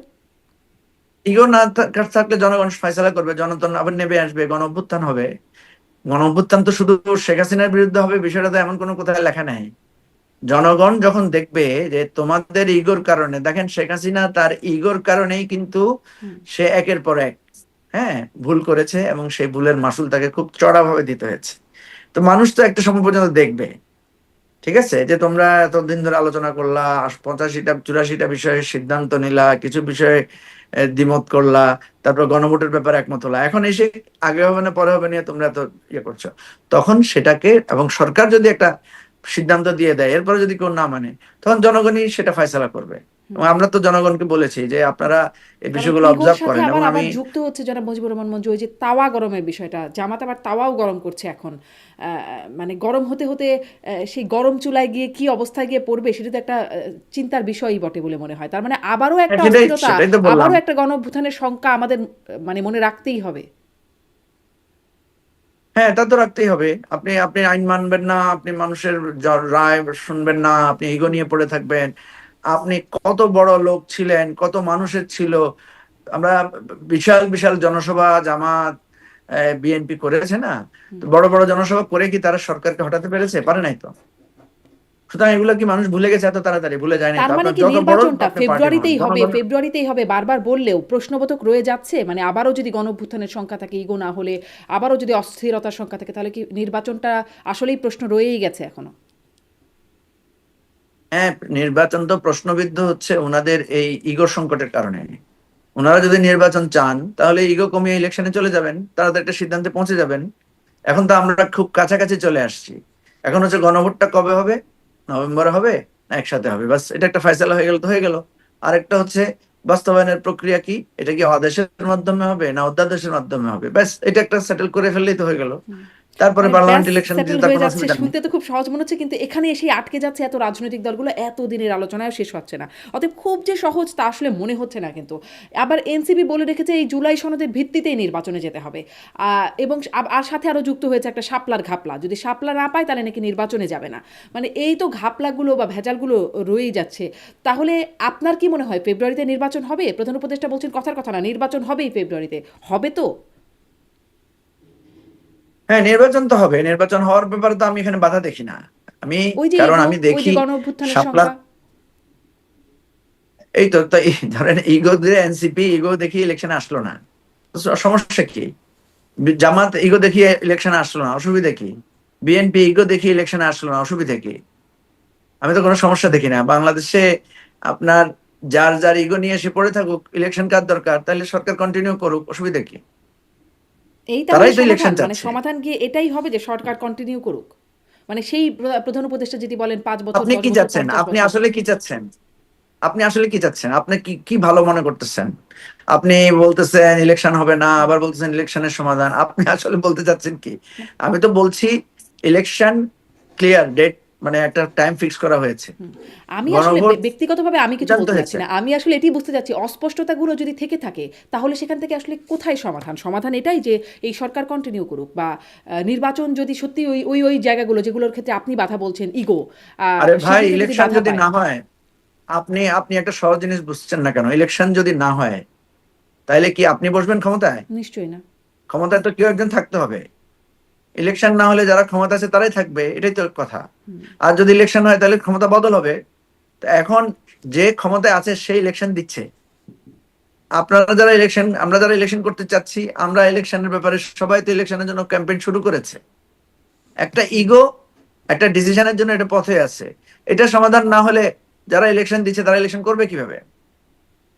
ইগো না থাকলে জনগণ ফয়সালা করবে, জনগণ আবার নেমে আসবে, গণ অভ্যুত্থান হবে। গণ অভ্যুত্থান তো শুধু শেখ হাসিনার বিরুদ্ধে হবে বিষয়টা তো এমন কোনো কোথায় লেখা নাই। জনগণ যখন দেখবে যে তোমাদের ইগোর কারণে, দেখেন শেখ হাসিনা তার ইগোর কারণেই কিন্তু সে একের পর এক হ্যাঁ ভুল করেছে, এবং সেই ভুলের মাসুল তাকে খুব চড়াভাবে দিতে হয়েছে। তো মানুষ তো একটা সময় পর্যন্ত দেখবে, ঠিক আছে, যে তোমরা এতদিন ধরে আলোচনা করলা, 85-84টা বিষয়ে সিদ্ধান্ত নিলা, কিছু বিষয়ে দ্বিমত করলা, তারপর গণভোটের ব্যাপারে একমত হলা, এখন এসে আগে হবে না পরে হবে নিয়ে তোমরা এত ইয়ে করছো। তখন সেটাকে, এবং সরকার যদি একটা সিদ্ধান্ত দিয়ে দেয় এরপরে যদি কেউ না মানে, তখন জনগণই সেটা ফয়সালা করবে। এবং আমরা তো জনগণকে বলেছি যে আপনারা এই কারণ বিষয়গুলো ইগোর অবজার্ভ সাথে করেন, এবং আবার আমি আবার যুক্ত হচ্ছে যারা মুজিবুর রহমান মঞ্জু, ওই যে তাওয়া গরমের বিষয়টা, জামাত আবার তাওয়াও গরম করছে এখন। মানে গরম হতে হতে সেই গরম চুলায় গিয়ে কি অবস্থায় গিয়ে পড়বে সেটা তো একটা চিন্তার বিষয়ই বটে বলে মনে হয়। তার মানে আবারও একটা সেটাই অস্থিরতা, সেটাই তো বললাম। আবারও একটা গণ অভ্যুত্থানের শঙ্কা আমাদের মানে মনে রাখতেই হবে। হ্যাঁ, এটা তো রাখতেই হবে। আপনি আপনি আইন মানবেন না, আপনি মানুষের রায় শুনবেন না, আপনি ইগো নিয়ে পড়ে থাকবেন। আপনি কত বড় লোক ছিলেন, কত মানুষের ছিল, আমরা বিশাল বিশাল জনসভা জামাত বিএনপি করেছে না, তো বড় বড় জনসভা করে কি তারা সরকারকে হটাতে পেরেছে? পারে নাই তো। সুতরাং এগুলো কি মানুষ ভুলে গেছে এত তাড়াতাড়ি? ভুলে যায় নাই তার তো। মানে আপনার কি যত বড় নির্বাচনটা আপনি পার্টি হন, ফেব্রুয়ারিতেই হবে? জনগণ। ফেব্রুয়ারিতেই হবে বারবার বললেও প্রশ্নবোধক রয়ে যাচ্ছে। মানে আবারও যদি গণঅভ্যুত্থানের সংখ্যা থাকে, ইগো না হলে, আবারও যদি অস্থিরতার সংখ্যা থাকে, তাহলে কি নির্বাচনটা আসলেই প্রশ্ন রয়েই গেছে এখনো? হ্যাঁ, নির্বাচন তো প্রশ্নবিদ্ধ হচ্ছে ওনাদের এই ইগোর সংকটের কারণে। ওনারা যদি নির্বাচন চান তাহলে ইগো কমিয়ে ইলেকশনে চলে যাবেন, তাড়াতাড়ি একটা সিদ্ধান্তে পৌঁছে যাবেন। এখন তো আমরা খুব কাছাকাছি চলে আসছি। এখন হচ্ছে গণভোটটা কবে হবে, নভেম্বরে হবে না একসাথে হবে, বাস এটা একটা ফয়সালা হয়ে গেল তো হয়ে গেল। আরেকটা হচ্ছে বাস্তবায়নের প্রক্রিয়া কি, এটা কি আদেশের মাধ্যমে হবে না অধ্যাদেশের মাধ্যমে হবে, ব্যাস এটা একটা সেটেল করে ফেললেই তো হয়ে গেল। তারপরে মানে পার্লামেন্ট ব্যাস ইলেকশন সেটেল দিতে তার হয়ে কোনো যাচ্ছে, অসুবিধা নেই। শুনতে তো খুব সহজ মনে হচ্ছে, কিন্তু এখানে এসে আটকে যাচ্ছে এত রাজনৈতিক দলগুলো, এত দিনের আলোচনায় শেষ হচ্ছে না। অতএব খুব যে সহজ তা আসলে মনে হচ্ছে না। কিন্তু আবার এনসিপি বলে রেখেছে এই জুলাই সনদের ভিত্তিতেই নির্বাচনে যেতে হবে, এবং আর সাথে আরও যুক্ত হয়েছে একটা শাপলার ঘাপলা, যদি শাপলা না পায় তাহলে নাকি নির্বাচনে যাবে না। মানে এই তো ঘাপলাগুলো বা ভেজালগুলো রয়েই যাচ্ছে। তাহলে আপনার কি মনে হয় ফেব্রুয়ারিতে নির্বাচন হবে? প্রধান উপদেষ্টা বলছেন কথার কথা না, নির্বাচন হবেই ফেব্রুয়ারিতে, হবে তো? হ্যাঁ, নির্বাচন তো হবে, নির্বাচন হওয়ার ব্যাপারে তো আমি এখানে বাধা দেখি না। আমি, ওই যে কারণ ইগো, আমি ওই যে দেখি গণ অভ্যুত্থানের শাপলা, শঙ্কা। এই তো তো ধরেন ইগো দিয়ে এনসিপি ইগো দেখি ইলেকশন আসলো না, তো সমস্যা কি? জামাত ইগো দেখিয়ে ইলেকশন আসলো না, অসুবিধা কি? বিএনপি ইগো দেখিয়ে ইলেকশন আসলো না, অসুবিধা কি? আমি তো কোনো সমস্যা দেখি না বাংলাদেশে। আপনার যার যার ইগো নিয়ে এসে পড়ে থাকুক, ইলেকশন কার দরকার, তাহলে সরকার কন্টিনিউ করুক, অসুবিধা কি? এই তাহলে তারাই তো ইলেকশন সমাধান, মানে চাচ্ছে। সমাধান গিয়ে এটাই হবে যে সরকার কন্টিনিউ করুক? মানে সেই প্রধান উপদেষ্টা যেটি বলেন 5 বছর, আপনি 10 কি বছর, চাচ্ছেন? 50 বছর। আপনি আসলে কি চাচ্ছেন? আপনি কি কি ভালো মনে করতেছেন? আপনি বলতেছেন ইলেকশন হবে না, আবার বলতেছেন ইলেকশনের সমাধান। আপনি আসলে বলতে চাচ্ছেন কি? আমি তো বলছি ইলেকশন ক্লিয়ার ডেট, মানে একটা টাইম ফিক্স করা হয়েছে, আমি আসলে গণভোট ব্যক্তিগতভাবে আমি কিছু সিদ্ধান্ত বলতে চাচ্ছি হয়েছে। না, আমি আসলে এটি বুঝতে চাচ্ছি অস্পষ্টতাগুলো যদি থেকে থাকে তাহলে সেখান থেকে আসলে কোথায় সমাধান? সমাধান এটাই যে এই সরকার কন্টিনিউ করুক, বা নির্বাচন যদি সত্যি ওই ওই ওই জায়গাগুলো যেগুলোর ক্ষেত্রে আপনি বাধা বলছেন ইগো, আরে ভাই, সেগুলোতে যদি ইলেকশন বাধা যদি পায়। না হয়, আপনি আপনি একটা সহজ জিনিস বুঝছেন না কেন? ইলেকশন যদি না হয়, তাহলে কি আপনি বসবেন ক্ষমতায়? নিশ্চয়ই না। ক্ষমতায় তো কেউ একজন থাকতে হবে। ইলেকশন না হলে যারা ক্ষমতা আছে তারাই থাকবে, এটাই তো কথা। আর যদি ইলেকশন হয় তাহলে ক্ষমতা বদল হবে। তো এখন যে ক্ষমতায় আছে সেই ইলেকশন দিচ্ছে। আমরা যারা ইলেকশন করতে চাচ্ছি, আমরা ইলেকশনের ব্যাপারে সবাই তো ইলেকশনের জন্য ক্যাম্পেইন শুরু করেছে। একটা ইগো একটা ডিসিশনের জন্য এটা পথে আছে। এটা সমাধান না হলে যারা ইলেকশন দিচ্ছে তারা ইলেকশন করবে কিভাবে?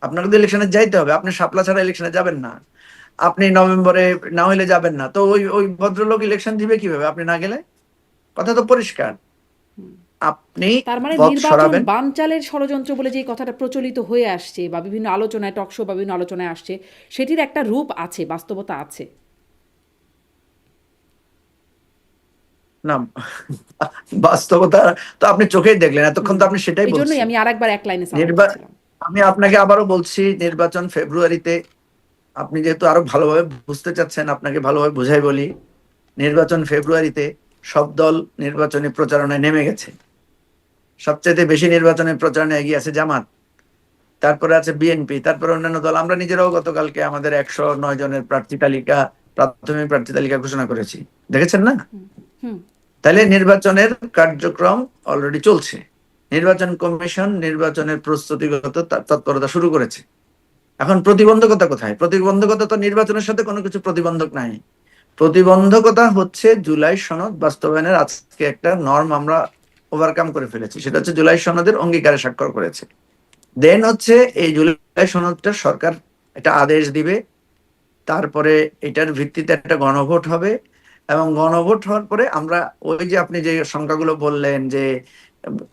আপনাকে তো ইলেকশনে যাইতে হবে, আপনি শাপলা ছাড়া ইলেকশনে যাবেন না। আপনি নভেম্বরে না হলে যাবেন না, তো ওই ওই ভদ্রলোক ইলেকশন দিবে কিভাবে আপনি না গেলে? কথা তো পরিষ্কার। আপনি তার মানে পথ নির্বাচন সরাবেন। বানচালের ষড়যন্ত্র বলে যে কথাটা প্রচলিত হয়ে আসছে বা বিভিন্ন আলোচনায়, টকশো বা বিভিন্ন আলোচনায় আসছে, সেটির একটা রূপ আছে, বাস্তবতা আছে। না, বাস্তবতা তো আপনি চোখেই দেখলেন, এতক্ষণ তো আপনি সেটাই এই জন্যই বলছি। আমি আরেকবার এক লাইনে সামারি নির্বা দিচ্ছিলাম। আমি আপনাকে আবারও বলছি, নির্বাচন ফেব্রুয়ারিতে। আপনি যেহেতু আরো ভালোভাবে বুঝতে চাচ্ছেন, আপনাকে ভালোভাবে বুঝাই বলি। নির্বাচন ফেব্রুয়ারিতে। সব দল নির্বাচনী প্রচারণায় নেমে গেছে। সবচেয়ে বেশি নির্বাচনের প্রচারণায় এগিয়ে আছে জামাত, তারপরে আছে বিএনপি, তারপরে অন্যান্য দল। আমরা নিজেরাও গতকালকে আমাদের 109 জনের প্রার্থী তালিকা, প্রাথমিক প্রার্থী তালিকা ঘোষণা করেছি, দেখেছেন না? হুম। তাহলে নির্বাচনের কার্যক্রম অলরেডি চলছে। নির্বাচন কমিশন নির্বাচনের প্রস্তুতিগত তৎপরতা শুরু করেছে। এখন প্রতিবন্ধকতা কোথায়? প্রতিবন্ধকতা তো নির্বাচনের সাথে কোনো কিছু প্রতিবন্ধক নাই। প্রতিবন্ধকতা হচ্ছে জুলাই সনদ বাস্তবায়নের আজকে একটা নর্ম আমরা ওভারকাম করে ফেলেছি, সেটা হচ্ছে জুলাই সনদের অঙ্গীকারে স্বাক্ষর করেছে। দেন হচ্ছে এই জুলাই সনদটা সরকার একটা আদেশ দিবে, তারপরে এটার ভিত্তিতে একটা গণভোট হবে, এবং গণভোট হওয়ার পরে আমরা ওই যে আপনি যে সংখ্যাগুলো বললেন যে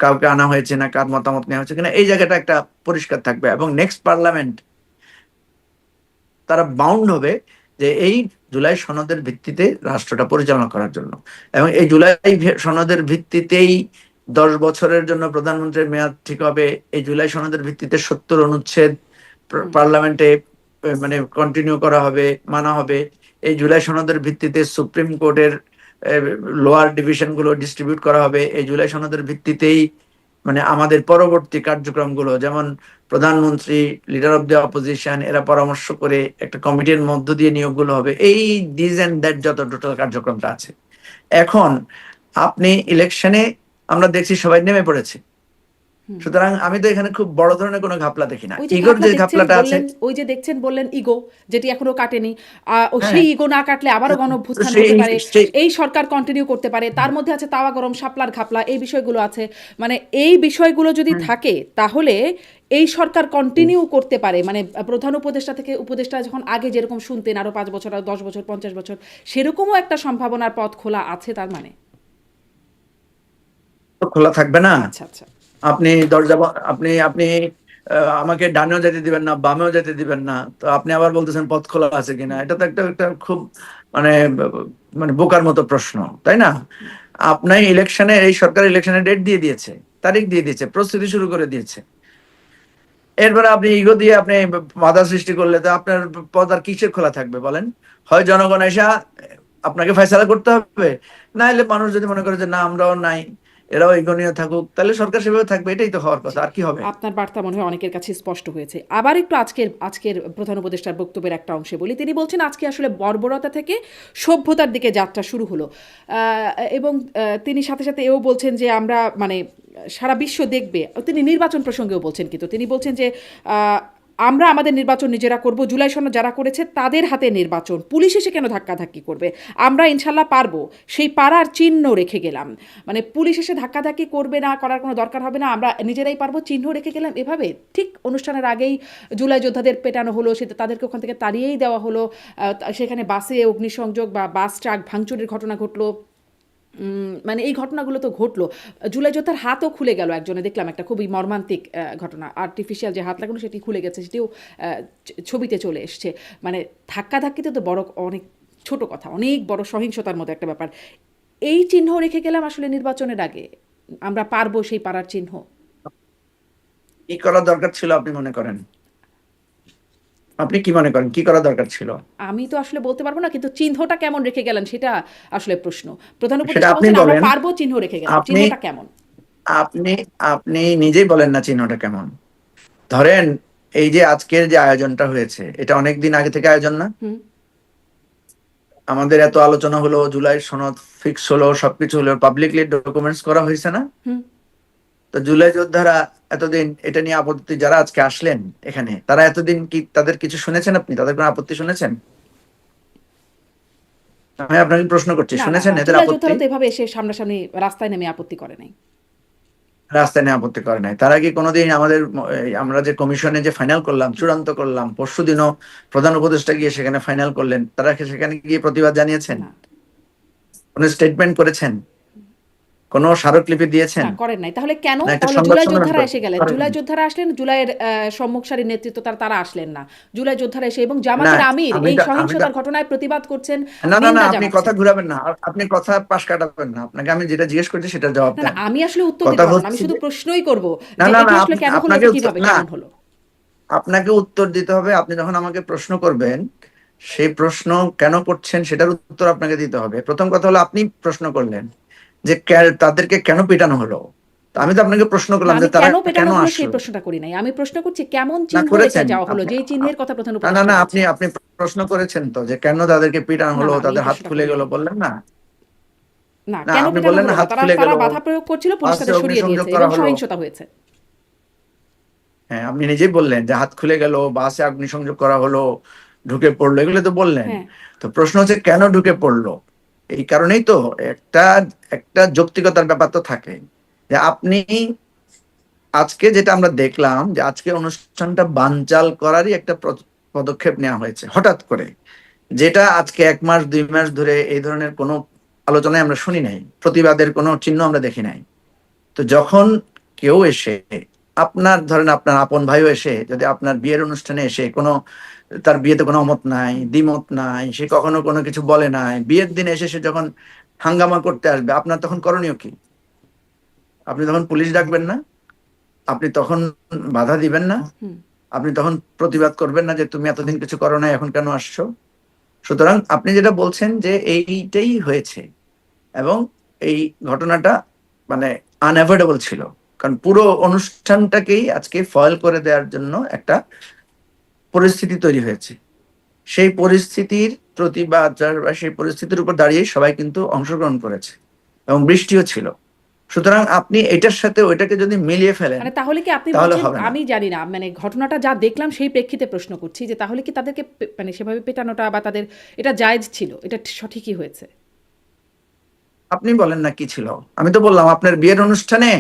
কাউকে আনা হয়েছে না, কার মতামত নেওয়া হয়েছে কিনা, এই জায়গাটা একটা পরিষ্কার থাকবে, এবং নেক্সট পার্লামেন্ট তারা বাউন্ড হবে যে এই জুলাই সনদের ভিত্তিতে রাষ্ট্রটা পরিচালনা করার জন্য। এবং এই জুলাই সনদের ভিত্তিতেই 10 বছরের জন্য প্রধানমন্ত্রীর মেয়াদ ঠিক হবে। এই জুলাই সনদের ভিত্তিতে 70 অনুচ্ছেদ পার্লামেন্টে মানে কন্টিনিউ করা হবে, মানা হবে। এই জুলাই সনদের ভিত্তিতে সুপ্রিম কোর্টের লোয়ার ডিভিশন গুলো ডিস্ট্রিবিউট করা হবে। এই জুলাই সনদের ভিত্তিতেই মানে আমাদের পরবর্তী কার্যক্রমগুলো, যেমন প্রধানমন্ত্রী, লিডার অফ দ্য অপোজিশন, এরা পরামর্শ করে একটা কমিটির মধ্য দিয়ে নিয়োগগুলো হবে। এই দিস এন্ড দ্যাট যত টোটাল কার্যক্রমটা আছে। এখন আপনি ইলেকশনে আমরা দেখছি সবাই নেমে পড়েছে। সুতরাং আমি তো এখানে খুব বড় ধরনের কোনো ঘাপলা দেখি না। ওই যে ইগোর ঘাপলা যে দেখছেন ঘাপলাটা আছে, বললেন, ওই যে দেখছেন বললেন ইগো, যেটি এখনো কাটেনি। ও হ্যাঁ, সেই ইগো না কাটলে আবারও তো গণঅভ্যুত্থান সেই হতে পারে, সেই এই সরকার কন্টিনিউ করতে পারে। তার মধ্যে আছে তাওয়া গরম, শাপলার ঘাপলা, এই বিষয়গুলো আছে। মানে এই বিষয়গুলো যদি হুম, থাকে তাহলে এই সরকার কন্টিনিউ করতে পারে। মানে প্রধান উপদেষ্টা থেকে উপদেষ্টা যখন আগে যেরকম শুনতেন আরো 5 বছর, আর 10 বছর, 50 বছর, সেরকমও একটা সম্ভাবনার পথ খোলা আছে তার মানে। তো খোলা থাকবে না। আচ্ছা, আচ্ছা। আপনি দরজা আপনি আপনি আমাকে ডানেও যেতে দিবেন না, বামেও যেতে দিবেন না, তো আপনি আবার বলতেছেন পথ খোলা আছে কিনা। এটা তো একটা একটা খুব মানে মানে বোকার মতো প্রশ্ন, তাই না? আপনার ইলেকশনে, এই সরকার ইলেকশনের ডেট দিয়ে দিয়েছে, তারিখ দিয়ে দিয়েছে, প্রস্তুতি শুরু করে দিয়েছে। এরপরে আপনি ইগো দিয়ে আপনি বাধা সৃষ্টি করলে তো আপনার পদ আর কিসের খোলা থাকবে বলেন? হয় জনগণ এসে আপনাকে ফয়সালা করতে হবে, না হলে মানুষ যদি মনে করে যে না আমরাও নাই, এরাও ইগো নিয়ে থাকুক, তাহলে সরকার সেভাবে থাকবে, এটাই তো হওয়ার কথা, আর কি হবে? আপনার বার্তা মনে হয় অনেকের কাছে স্পষ্ট হয়েছে। আবার একটু আজকের প্রধান উপদেষ্টার বক্তব্যের একটা অংশে বলি। তিনি বলছেন আজকে আসলে বর্বরতা থেকে সভ্যতার দিকে যাত্রা শুরু হলো, এবং তিনি সাথে সাথে এও বলছেন যে আমরা মানে সারা বিশ্ব দেখবে। তিনি নির্বাচন প্রসঙ্গেও বলছেন, কিন্তু তিনি বলছেন যে আমরা আমাদের নির্বাচন নিজেরা করব, জুলাই সনদ যারা করেছে তাদের হাতে নির্বাচন, পুলিশ এসে কেন ধাক্কাধাক্কি করবে, আমরা ইনশাল্লাহ পারবো, সেই পারার চিহ্ন রেখে গেলাম। মানে পুলিশ এসে ধাক্কাধাক্কি করবে না, করার কোনো দরকার হবে না, আমরা নিজেরাই পারবো, চিহ্ন রেখে গেলাম। এভাবে ঠিক অনুষ্ঠানের আগেই জুলাই যোদ্ধাদের পেটানো হলো, সেটা তাদেরকে ওখান থেকে তাড়িয়েই দেওয়া হলো, সেখানে বাসে অগ্নিসংযোগ বা বাস ট্রাক ভাঙচুরের ঘটনা ঘটলো। মানে এই ঘটনাগুলো তো ঘটলো, জুলাই যোদ্ধার হাতও খুলে গেল একজনে, দেখলাম একটা খুবই মর্মান্তিক ঘটনা, আর্টিফিশিয়াল যে হাত লাগানো সেটি খুলে গেছে, সেটিও ছবিতে চলে এসছে। মানে ধাক্কাধাক্কিতে তো বড় অনেক ছোট কথা, অনেক বড় সহিংসতার মতো একটা ব্যাপার। এই চিহ্ন রেখে গেলাম আসলে নির্বাচনের আগে, আমরা পারবো সেই পারার চিহ্ন। কি করা দরকার ছিল আপনি মনে করেন? আপনি কি মনে করেন কি করা দরকার ছিল? আমি তো আসলে বলতে পারবো না, কিন্তু চিহ্নটা কেমন রেখে গেলেন সেটা আসলে প্রশ্ন। প্রধান সেটা উপদেষ্টা আপনি বলছেন আমরা বলেন। পারবো, চিহ্ন রেখে গেলাম, আপনি চিহ্নটা কেমন? আপনি আপনি নিজেই বলেন না চিহ্নটা কেমন। ধরেন এই যে আজকের যে আয়োজনটা হয়েছে, এটা অনেক দিন আগে থেকে আয়োজন না? হুম আমাদের এত আলোচনা হলো, জুলাই সনদ ফিক্স হলো, সবকিছু হলো, পাবলিকলি ডকুমেন্টস করা হয়েছে না? হুম। তো জুলাই যোদ্ধারা এতদিন এটা নিয়ে আপত্তি, যারা আজকে আসলেন এখানে, তারা এতদিন কি তাদের কিছু শুনেছেন? আপনি তাদের কোনো আপত্তি শুনেছেন? আমি আপনাকে প্রশ্ন করছি, না না শুনেছেন না, এদের জুলাই আপত্তি? যোদ্ধারা তো এভাবে এসে সামনাসামনি রাস্তায় নেমে আপত্তি করে নাই। রাস্তায় নিয়ে আপত্তি করে নাই। তারা কি কোনোদিন আমাদের আমরা যে কমিশনে যে ফাইনাল করলাম, চূড়ান্ত করলাম, পরশুদিনও প্রধান উপদেষ্টা গিয়ে সেখানে ফাইনাল করলেন, তারা কি সেখানে গিয়ে প্রতিবাদ জানিয়েছেন? না কোনো স্টেটমেন্ট করেছেন? কোনো স্মারকলিপি দিয়েছেন? না, করেন নাই। তাহলে কেন? না একটা তাহলে সংবাদ জুলাই সম্মেলন যোদ্ধারা এসে গেলেন, করেন? জুলাই যোদ্ধারা আসলেন, জুলাইয়ের সম্মুখ সারির নেতৃত্ব তারা আসলেন না। জুলাই যোদ্ধারা এসে এবং না জামাতের আমির আমি এই তো আমি তো সহিংসতার ঘটনায় প্রতিবাদ করছেন, না না না, নিন্দা আপনি কথা জানাচ্ছেন। ঘুরাবেন না, আপনি কথা পাশ কাটাবেন না। আপনাকে আমি যেটা জিজ্ঞেস করছি সেটার জবাব না না, দেন। আমি আসলে উত্তর কথা দিতে পারবো না, আমি হচ্ছে শুধু যে প্রশ্নই করব না যে না এটি না, আসলে কেন হলো, আপনাকে এটা উত্তর কিভাবে না, কেমন হলো। আপনাকে উত্তর দিতে হবে। আপনি যখন আমাকে প্রশ্ন করবেন, সেই প্রশ্ন কেন করছেন সেটার উত্তর আপনাকে দিতে হবে। প্রথম কথা হলো আপনি প্রশ্ন করলেন যে তাদেরকে কেন পেটানো হলো। তো আমি তো আপনাকে প্রশ্ন না, করলাম যে আমি তারা কেন পেটানো কেন হলো সেই আসলো। প্রশ্নটা করি নাই, আমি প্রশ্ন করছি কেমন না চিহ্ন রেখে করেছেন যাওয়া হলো, আপনি, যেই চিহ্নের কথা প্রধান না না উপদেষ্টা না, আপনি বলছেন। আপনি প্রশ্ন করেছেন তো যে কেন তাদেরকে পেটানো না হলো, না, আমি এই তাদের হাত প্রশ্নটা খুলে করি গেল, নাই। বললেন না? না, না কেন আপনি পেটানো বললেন হলো না না, হাত তারা খুলে গেল, তারা বাধা প্রয়োগ করছিল, পুলিশ বাসে তাদের সরিয়ে অগ্নিসংযোগ দিয়েছে করা এবং হলো। সহিংসতা হয়েছে। হ্যাঁ আপনি নিজেই বললেন যে হাত খুলে গেল, বাসে অগ্নিসংযোগ করা হলো, ঢুকে পড়লো, এগুলো তো বললেন। হ্যাঁ। তো প্রশ্ন হচ্ছে কেন ঢুকে পড়লো। এই কারণেই তো একটা একটা যৌক্তিকতার ব্যাপার তো থাকে, যে আপনি আজকে যেটা আমরা দেখলাম যে আজকে অনুষ্ঠানটা বানচাল করারই একটা পদক্ষেপ নেওয়া হয়েছে হঠাৎ করে, যেটা আজকে 1 মাস 2 মাস ধরে এই ধরনের কোনো আলোচনায় আমরা শুনি নাই, প্রতিবাদের কোনো চিহ্ন আমরা দেখি নাই। তো যখন কেউ এসে আপনার ধরেন আপনার আপন ভাইও এসে যদি আপনার বিয়ের অনুষ্ঠানে এসে কোনো, তার বিয়েতে কোনো অমত নাই, দ্বিমত নাই, সে কখনো কোনো কিছু বলে নাই, বিয়ের দিনে এসে সে যখন হাঙ্গামা করতে আসবে, আপনার তখন করণীয় কি? আপনি তখন পুলিশ ডাকবেন না? আপনি তখন বাধা দিবেন না? হুম। আপনি তখন প্রতিবাদ করবেন না যে তুমি এতদিন কিছু করো নাই, এখন কেন আসছো? সুতরাং আপনি যেটা বলছেন যে এইটাই হয়েছে, এবং এই ঘটনাটা মানে আনঅ্যাভয়েডেবল ছিল, কারণ পুরো অনুষ্ঠানটাকেই আজকে ফয়েল করে দেওয়ার জন্য একটা পরিস্থিতি তৈরি হয়েছে। সেই পরিস্থিতির প্রতিবাদ বা সেই পরিস্থিতির উপর দাঁড়িয়ে সবাই কিন্তু অংশগ্রহণ করেছে, এবং বৃষ্টিও ছিল। সুতরাং আপনি এটার সাথে ওইটাকে যদি মিলিয়ে ফেলেন, মানে তাহলে কি আপনি তাহলে বলছেন, হবে না। আমি জানি না, মানে ঘটনাটা যা দেখলাম সেই প্রেক্ষিতে প্রশ্ন করছি যে তাহলে কি তাদেরকে মানে সেভাবে পেটানোটা বা তাদের এটা জায়েজ ছিল, এটা সঠিকই হয়েছে? আপনি বলেন না কি ছিল। আমি তো বললাম আপনার বিয়ের অনুষ্ঠানে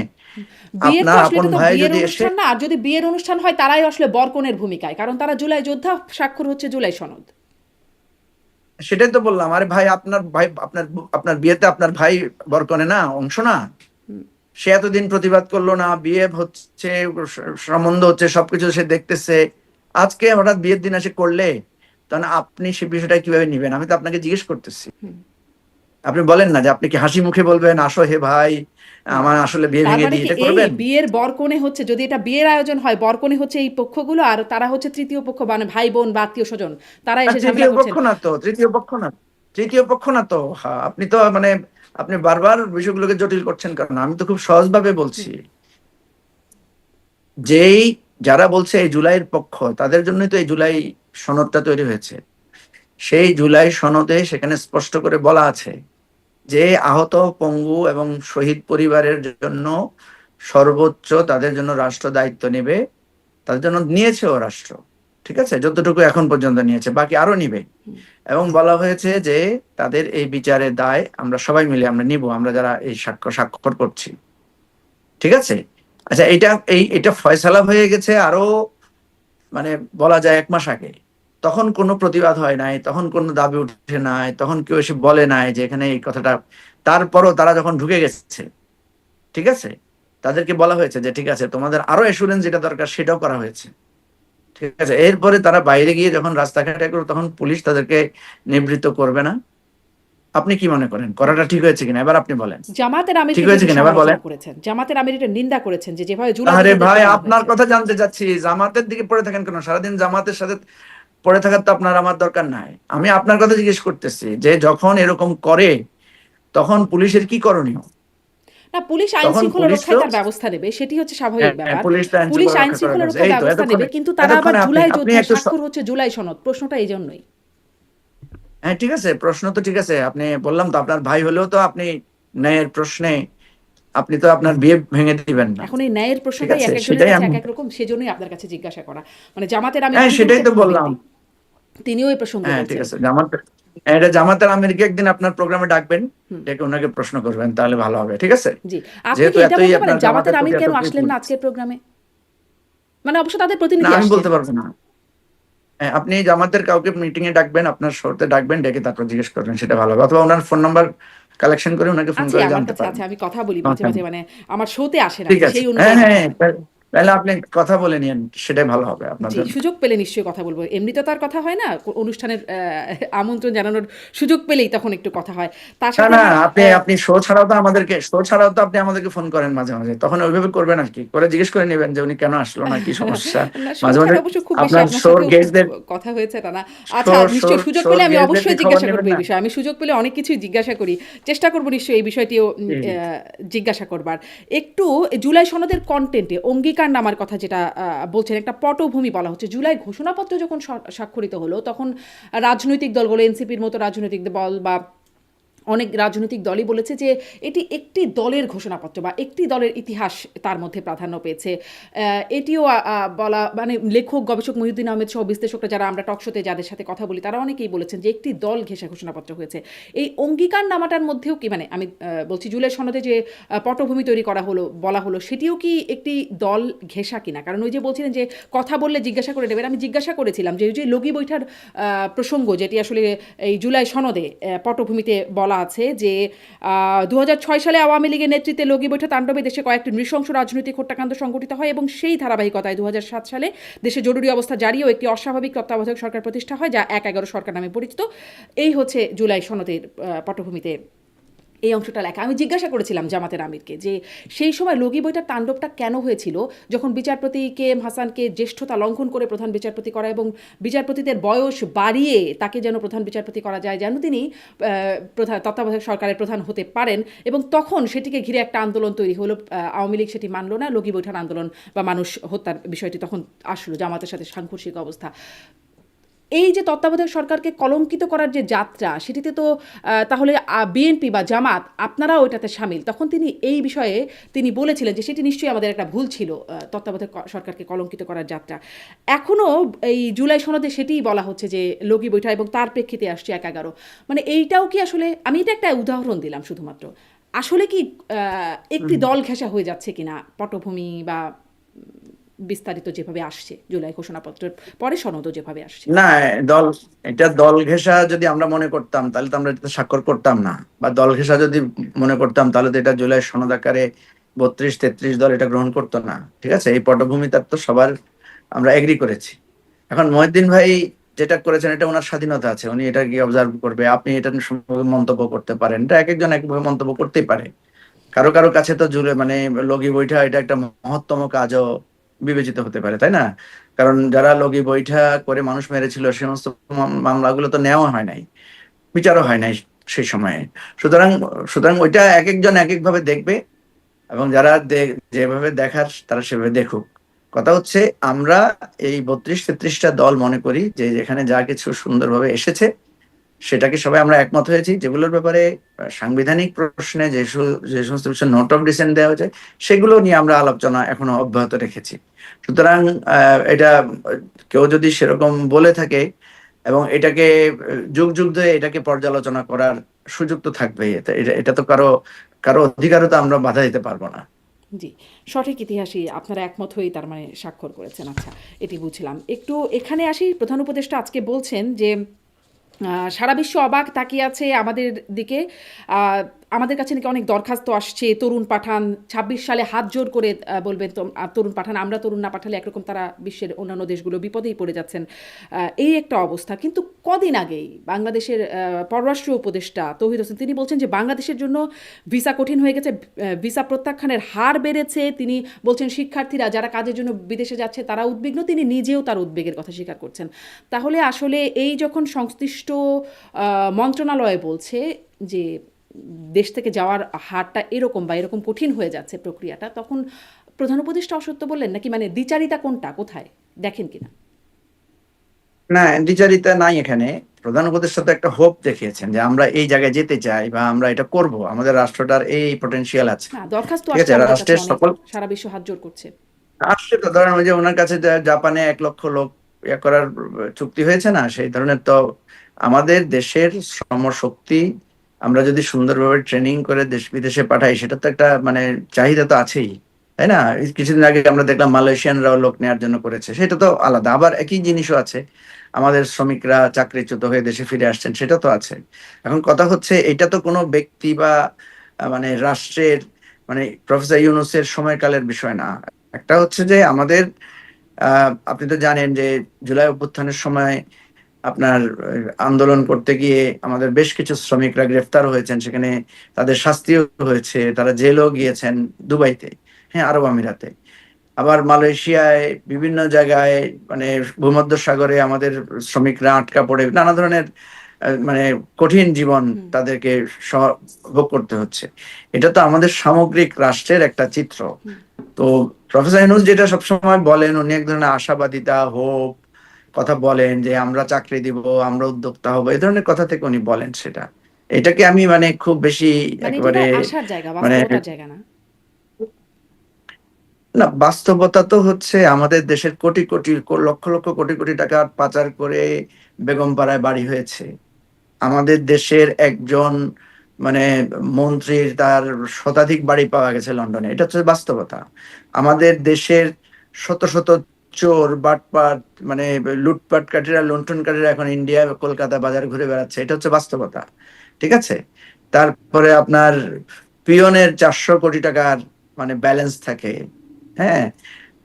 বিয়ের তো আপনার আসলে আপন এটা তো ভাই বিয়ের যদি এসে, অনুষ্ঠান না, আর যদি বিয়ের অনুষ্ঠান হয় তারাই আসলে বরকনের ভূমিকায়, কারণ তারা জুলাই যোদ্ধা, স্বাক্ষর হচ্ছে জুলাই সনদ। সেটাই তো বললাম, আরে ভাই আপনার ভাই, আপনার আপনার বিয়েতে আপনার ভাই বরকনে না, অংশ না? সে এতদিন প্রতিবাদ করলো না, বিয়ে হচ্ছে, সম্বন্ধ হচ্ছে, সবকিছু সে দেখতেছে, আজকে হঠাৎ বিয়ের দিন এসে করলে, তখন আপনি সে বিষয়টা কিভাবে নিবেন? আমি তো আপনাকে জিজ্ঞেস করতেছি। আপনি বলেন না যে আপনি কি হাসি মুখে বলবেন আসো হে ভাই না, আমার আসলে বিয়ে তার ভেঙে মানে দিই, কি এটা এই করবেন? বিয়ের বরকনে হচ্ছে, যদি এটা বিয়ের আয়োজন হয় বরকনে হচ্ছে এই পক্ষগুলো আর তারা হচ্ছে তৃতীয় পক্ষ, মানে ভাই বোন বা আত্মীয় স্বজন, তারা আর এসে ঝামেলা তৃতীয় পক্ষ করছেন। না তো, তৃতীয় পক্ষ না, তৃতীয় পক্ষ না তো। হ্যাঁ, আপনি তো মানে আপনি বারবার বিষয়গুলোকে জটিল করছেন, কারণ আমি তো খুব সহজভাবে বলছি। যেই যারা বলছে এই জুলাইয়ের পক্ষ, তাদের জন্যই তো এই জুলাই সনদটা তৈরি হয়েছে। সেই জুলাই সনদে সেখানে স্পষ্ট করে বলা আছে যে আহত, পঙ্গু এবং শহীদ পরিবারের জন্য সর্বোচ্চ তাদের জন্য রাষ্ট্র দায়িত্ব নেবে, তাদের জন্য নিয়েছেও রাষ্ট্র, ঠিক আছে, যতটুকু এখন পর্যন্ত নিয়েছে, বাকি আরো নিবে। এবং বলা হয়েছে যে তাদের এই বিচারের দায় আমরা সবাই মিলে আমরা নিব, আমরা যারা এই স্বাক্ষর করছি, ঠিক আছে। আচ্ছা, এটা ফয়সালা হয়ে গেছে আরো মানে বলা যায় 1 মাস আগে। তখন কোনো প্রতিবাদ হয় নাই, তখন কোনো দাবি উঠে নাই, তখন কেউ এসে বলে নাই যে এখানে এই কথাটা। তারপরও তারা যখন ঢুকে গেছে, ঠিক আছে, তাদেরকে বলা হয়েছে যে ঠিক আছে, তোমাদের আরো অ্যাসুরেন্স যেটা দরকার সেটাও করা হয়েছে, ঠিক আছে। এরপরে তারা বাইরে গিয়ে যখন রাস্তাঘাটে করবে তখন পুলিশ তাদেরকে নিবৃত্ত করবে না। আপনি কি মনে করেন করাটা ঠিক হয়েছে কিনা, এবার আপনি বলেন। জামাতের আমির ঠিক কিন্তু হয়েছে এটি কিনা এবার বলেন। সমালোচনা করেছেন, জামাতের আমির এটা নিন্দা করেছেন যে যেভাবে জুলাই আরে যোদ্ধাদের ভাই, পেটানো আপনার হয়েছে। কথা জানতে চাচ্ছি, জামাতের দিকে পড়ে থাকেন কেন সারাদিন? জামাতের সাথে পড়ে থাকার তো আপনার আমার দরকার নাই। আমি আপনার কথা জিজ্ঞেস করতেছি যে যখন এরকম করে তখন পুলিশের কি করণীয়? না, পুলিশ আইন তখন শৃঙ্খলা পুলিশ তো, রক্ষায় তার ব্যবস্থা নেবে, সেটি হচ্ছে স্বাভাবিক হ্যাঁ, ব্যাপার। পুলিশ তো আইন পুলিশ শৃঙ্খলা আইন রক্ষা করার শৃঙ্খলা কাছে, রক্ষায় এই তো ব্যবস্থা নেবে, এতক্ষণে, কিন্তু তারা আবার এতক্ষণে আপনি জুলাই আপনি যোদ্ধা, একটু স্বাক্ষর হচ্ছে জুলাই সনদ, প্রশ্নটা এই জন্যই। হ্যাঁ, ঠিক আছে, প্রশ্ন তো ঠিক আছে, আপনি বললাম তো আপনার ভাই হলেও তো আপনি ন্যায়ের প্রশ্নে আপনি তো আপনার বিয়ে ভেঙে দিবেন না, এখন এই ন্যায়ের ঠিক প্রশ্নটাই আছে, এক একজনের সেটাই কাছে আমি, এক এক রকম, সেজন্যই আপনার কাছে জিজ্ঞাসা করা। মানে জামাতের আমির হ্যাঁ সেটাই তো গুরুত্বপূর্ণ বললাম। ব্যক্তি, তিনিও এই প্রসঙ্গে হ্যাঁ ঠিক বলছেন। আছে, এটা জামাতের আমিরকে একদিন আপনার প্রোগ্রামে ডাকবেন, ডেকে ওনাকে প্রশ্ন করবেন, তাহলে ভালো হবে, ঠিক আছে। জি, আপনি কি যেহেতু এটা এতই বলতে পারেন আপনার জামাতের জামাতের প্রতি আমির এত কেন আসলেন প্রীতি। না আজকের প্রোগ্রামে? মানে অবশ্য তাদের না, প্রতিনিধি আমি আসছেন। বলতে পারবো না। হ্যাঁ, আপনি জামাতের কাউকে মিটিং এ ডাকবেন, আপনার শর্তে ডাকবেন, ডেকে তারপর জিজ্ঞেস করবেন, সেটা ভালো হবে। অথবা ওনার ফোন নাম্বার কালেকশন করে ওনাকে ফোন আছে করে আমার জানতে কাছে, পারেন, আছে, আমি কথা বলি মাঝে সমস্যা মাঝে, নেই। মানে আমার শোতে আসেন আর ঠিক কি, আছে, সেই হ্যাঁ অনুযায়ী হ্যাঁ কথা হ্যাঁ, বলি। তাহলে আপনি কথা বলে নিন, সেটাই ভালো হবে আপনার জি, জন্য। সুযোগ পেলে নিশ্চয়ই কথা বলবো, এমনি তো তার কথা হয় না, অনুষ্ঠানের আমন্ত্রণ জানানোর সুযোগ পেলেই তখন একটু কথা হয় তার না সাথে না, আমার। আপনি আপনি শো ছাড়াও তো আপনি আমাদেরকে ফোন করেন মাঝে মাঝে, তখন ওইভাবে করবেন আর কি, করে জিজ্ঞেস করে নেবেন যে উনি কেন আসলো না, কি সমস্যা। না, শো মাঝে মাঝে ছাড়া অবশ্য খুব বেশি আপনার আপনার শোর সাথেও খুব গেস্টদের, কথা হয়েছে তা না। আচ্ছা, শোর শোর নিশ্চয়ই সুযোগ শোর পেলে আমি গেস্টদের কি অবশ্যই খবর জিজ্ঞাসা নেবেন করবো এই না? বিষয়ে, আমি সুযোগ পেলে অনেক কিছুই জিজ্ঞাসা করি, চেষ্টা করবো নিশ্চয়ই এই বিষয়টিও জিজ্ঞাসা করবার। একটু জুলাই সনদের কন্টেন্টে অঙ্গীকারনামার কথা যেটা বলছেন, একটা পটভূমি বলা হচ্ছে। জুলাই ঘোষণাপত্র যখন স্বাক্ষরিত হলো তখন রাজনৈতিক দলগুলো, এনসিপির মতো রাজনৈতিক দল বা অনেক রাজনৈতিক দলই বলেছে যে এটি একটি দলের ঘোষণাপত্র বা একটি দলের ইতিহাস তার মধ্যে প্রাধান্য পেয়েছে। এটিও বলা, মানে লেখক গবেষক মহিউদ্দিন আহমেদ সহ বিশ্লেষকরা যারা আমরা টকশোতে যাদের সাথে কথা বলি তারা অনেকেই বলেছেন যে একটি দল ঘেঁষা ঘোষণাপত্র হয়েছে। এই অঙ্গীকারনামাটার মধ্যেও কি, মানে আমি বলছি জুলাই সনদে যে পটভূমি তৈরি করা হলো, বলা হলো, সেটিও কি একটি দল ঘেঁষা কিনা? কারণ ওই যে বলছিলেন যে কথা বললে জিজ্ঞাসা করে নেবেন, আমি জিজ্ঞাসা করেছিলাম যে ওই যে লগি বৈঠার প্রসঙ্গ, যেটি আসলে এই জুলাই সনদে পটভূমিতে বলা আছে যে 2006 সালে আওয়ামী লীগের নেতৃত্বে লগি বৈঠা তাণ্ডবে দেশে কয়েকটি নৃশংস রাজনৈতিক হত্যাকাণ্ড সংঘটিত হয় এবং সেই ধারাবাহিকতায় 2007 সালে দেশে জরুরি অবস্থা জারি ও একটি অস্বাভাবিক তত্ত্বাবধায়ক সরকার প্রতিষ্ঠা হয়, যা 1/11 সরকার নামে পরিচিত। এই হচ্ছে জুলাই সনদের পটভূমিতে এই অংশটা লেখা। আমি জিজ্ঞাসা করেছিলাম জামাতের আমিরকে যে সেই সময় লগি বইটার তাণ্ডবটা কেন হয়েছিল, যখন বিচারপতি কে এম হাসানকে জ্যেষ্ঠতা লঙ্ঘন করে প্রধান বিচারপতি করা এবং বিচারপতিদের বয়স বাড়িয়ে তাকে যেন প্রধান বিচারপতি করা যায়, যেন তিনি প্রধান তত্ত্বাবধায়ক সরকারের প্রধান হতে পারেন, এবং তখন সেটিকে ঘিরে একটা আন্দোলন তৈরি হলো। আওয়ামী লীগ সেটি মানল না, লগি বৈঠার আন্দোলন বা মানুষ হত্যার বিষয়টি তখন আসলো, জামাতের সাথে সাংঘর্ষিক অবস্থা। এই যে তত্ত্বাবধায়ক সরকারকে কলঙ্কিত করার যে যাত্রা, সেটিতে তো তাহলে বিএনপি বা জামাত আপনারাও ওইটাতে সামিল। তখন তিনি এই বিষয়ে তিনি বলেছিলেন যে সেটি নিশ্চয়ই আমাদের একটা ভুল ছিল, তত্ত্বাবধায়ক সরকারকে কলঙ্কিত করার যাত্রা। এখনও এই জুলাই সনদে সেটিই বলা হচ্ছে যে লগি বৈঠা, এবং তার প্রেক্ষিতে আসছে 1/11। মানে এইটাও কি আসলে, আমি এটা একটা উদাহরণ দিলাম শুধুমাত্র, আসলে কি একটি দল ঘেঁষা হয়ে যাচ্ছে কিনা পটভূমি বা বিস্তারিত যেভাবে আসছে জুলাই ঘোষণাপত্রের পরে সনদও যেভাবে আসছে? না, দল এটা দল ঘেঁষা যদি আমরা মনে করতাম তাহলে তো আমরা এটাতে স্বাক্ষর করতাম না, বা দল ঘেঁষা যদি মনে করতাম তাহলে তো এটা জুলাই সনদ আকারে 32-33 দল এটা গ্রহণ করতো না, ঠিক আছে। এই পটভূমিতে তো সবার আমরা এগ্রি করেছি। এখন মহিউদ্দিন ভাই যেটা করেছেন এটা ওনার স্বাধীনতা আছে, উনি এটা কি অবজার্ভ করবে, আপনি এটা সম্পর্কে মন্তব্য করতে পারেন, এটা এক একজন একভাবে মন্তব্য করতেই পারে। কারো কারো কাছে তো জুড়ে মানে লগি বৈঠা এটা একটা মহত্তম কাজও বিবেচিত হতে পারে, তাই না? কারণ যারা লগি বৈঠা করে মানুষ মেরেছিল সে সমস্ত মামলাগুলো তো নেওয়া হয় নাই, বিচারও হয় নাই সেই সময়ে। সুতরাং সুতরাং ওইটা এক একজন এক এক ভাবে দেখবে, এবং যারা যেভাবে দেখার তারা সেভাবে দেখুক। কথা হচ্ছে আমরা এই 32-33টা দল মনে করি যে যেখানে যা কিছু সুন্দরভাবে এসেছে সেটাকে সবাই আমরা একমত হয়েছি। যেগুলোর ব্যাপারে সাংবিধানিক প্রশ্নে যে সমস্ত বিষয়ে নোট অফ ডিসেন্ট দেওয়া হয়েছে সেগুলো নিয়ে আমরা আলোচনা এখনো অব্যাহত রেখেছি। সুতরাং এটা কেউ যদি সেরকম বলে থাকে এবং এটাকে যুগ যুগ ধরে এটাকে পর্যালোচনা করার সুযোগ তো থাকবেই। এটা এটা তো কারো কারো অধিকারও তো আমরা বাধা দিতে পারবো না। জি, সঠিক ইতিহাসই আপনারা একমত হয়েই তার মানে স্বাক্ষর করেছেন। আচ্ছা, এটি বুঝলাম। একটু এখানে আসি, প্রধান উপদেষ্টা আজকে বলছেন যে সারা বিশ্ব অবাক তাকিয়ে আছে আমাদের দিকে। আহ, আমাদের কাছে নাকি অনেক দরখাস্ত আসছে, তরুণ পাঠান, 26 সালে হাত জোর করে বলবেন তরুণ পাঠান, আমরা তরুণ না পাঠালে একরকম তারা বিশ্বের অন্যান্য দেশগুলো বিপদেই পড়ে যাচ্ছেন। এই একটা অবস্থা। কিন্তু কদিন আগেই বাংলাদেশের পররাষ্ট্র উপদেষ্টা তৌহিদ হোসেন তিনি বলছেন যে বাংলাদেশের জন্য ভিসা কঠিন হয়ে গেছে, ভিসা প্রত্যাখ্যানের হার বেড়েছে। তিনি বলছেন শিক্ষার্থীরা যারা কাজের জন্য বিদেশে যাচ্ছে তারা উদ্বিগ্ন, তিনি নিজেও তার উদ্বেগের কথা স্বীকার করছেন। তাহলে আসলে এই যখন সংশ্লিষ্ট মন্ত্রণালয় বলছে যে দেশ থেকে যাওয়ার হারটা এরকম বা এরকম কঠিন হয়ে যাচ্ছে প্রক্রিয়াটা, তখন প্রধান উপদেষ্টা অসত্য বললেন নাকি? মানে দ্বিচারিতা কোনটা, কোথায় দেখেন কিনা? না, দ্বিচারিতা নাই এখানে। প্রধান উপদেষ্টা তো একটা হোপ দেখিয়েছেন যে আমরা এই জায়গায় যেতে চাই বা আমরা এটা করব, আমাদের রাষ্ট্রটার এই পটেনশিয়াল আছে। না, দরখাস্ত ঠিক আসছে আছে, আমাদের কাছে রাষ্ট্রের অনেক, সকল সারা বিশ্ব হাত জোর করছে। আসছে তো, ধরেন ওই যে ওনার কাছে জাপানে 1 লক্ষ লোক ইয়ে করার চুক্তি হয়েছে না, সেই ধরনের তো আমাদের দেশের শ্রমশক্তি আমরা যদি সুন্দরভাবে ট্রেনিং করে দেশ বিদেশে পাঠাই সেটা তো একটা মানে চাহিদা তো আছেই, তাই না? এই কিছুদিন আগে আমরা দেখলাম মালয়েশিয়ানরাও লোক নেওয়ার জন্য করেছে, সেটা তো আলাদা। আবার একই জিনিসও আছে, আমাদের শ্রমিকরা চাকরিচ্যুত হয়ে দেশে ফিরে আসছেন, সেটা তো আছে। এখন কথা হচ্ছে এটা তো কোনো ব্যক্তি বা মানে রাষ্ট্রের মানে প্রফেসর ইউনূসের সময়কালের বিষয় না। একটা হচ্ছে যে আমাদের আপনি তো জানেন যে জুলাই অভ্যুত্থানের সময় আপনার আন্দোলন করতে গিয়ে আমাদের বেশ কিছু শ্রমিকরা গ্রেফতার হয়েছেন, সেখানে তাদের শাস্তিও হয়েছে, তারা জেলও গিয়েছেন, দুবাইতে, হ্যাঁ, আরব আমিরাতে, আবার মালয়েশিয়ায়, বিভিন্ন জায়গায়, মানে ভূমধ্য সাগরে আমাদের শ্রমিকরা আটকা পড়ে নানা ধরনের মানে কঠিন জীবন হুম। তাদেরকে ভোগ করতে হচ্ছে। এটা তো আমাদের সামগ্রিক রাষ্ট্রের একটা চিত্র। হুম। তো প্রফেসর ইউনূস যেটা সবসময় বলেন, উনি এক ধরনের আশাবাদিতা, হোপ কথা বলেন যে আমরা চাকরি দিব, আমরা উদ্যোক্তা হবো, এই ধরনের কথা থেকে উনি বলেন সেটা। এটাকে আমি মানে খুব বেশি মানে এটা একেবারে তার আশার জায়গা, মানে বাস্তবতার জায়গা না। না, বাস্তবতা তো হচ্ছে আমাদের দেশের কোটি কোটি লক্ষ লক্ষ কোটি কোটি টাকা পাচার করে বেগমপাড়ায় বাড়ি হয়েছে। আমাদের দেশের একজন মানে মন্ত্রীর তার শতাধিক বাড়ি পাওয়া গেছে লন্ডনে, এটা হচ্ছে বাস্তবতা। আমাদের দেশের শত শত চোর বাটপাট মানে লুটপাটকারীরা লুণ্ঠনকারীরা এখন ইন্ডিয়া কলকাতা বাজার ঘুরে বেড়াচ্ছে, এটা হচ্ছে বাস্তবতা। ঠিক আছে, তারপরে আপনার পিয়নের 400 কোটি টাকার মানে ব্যালেন্স থাকে, হ্যাঁ,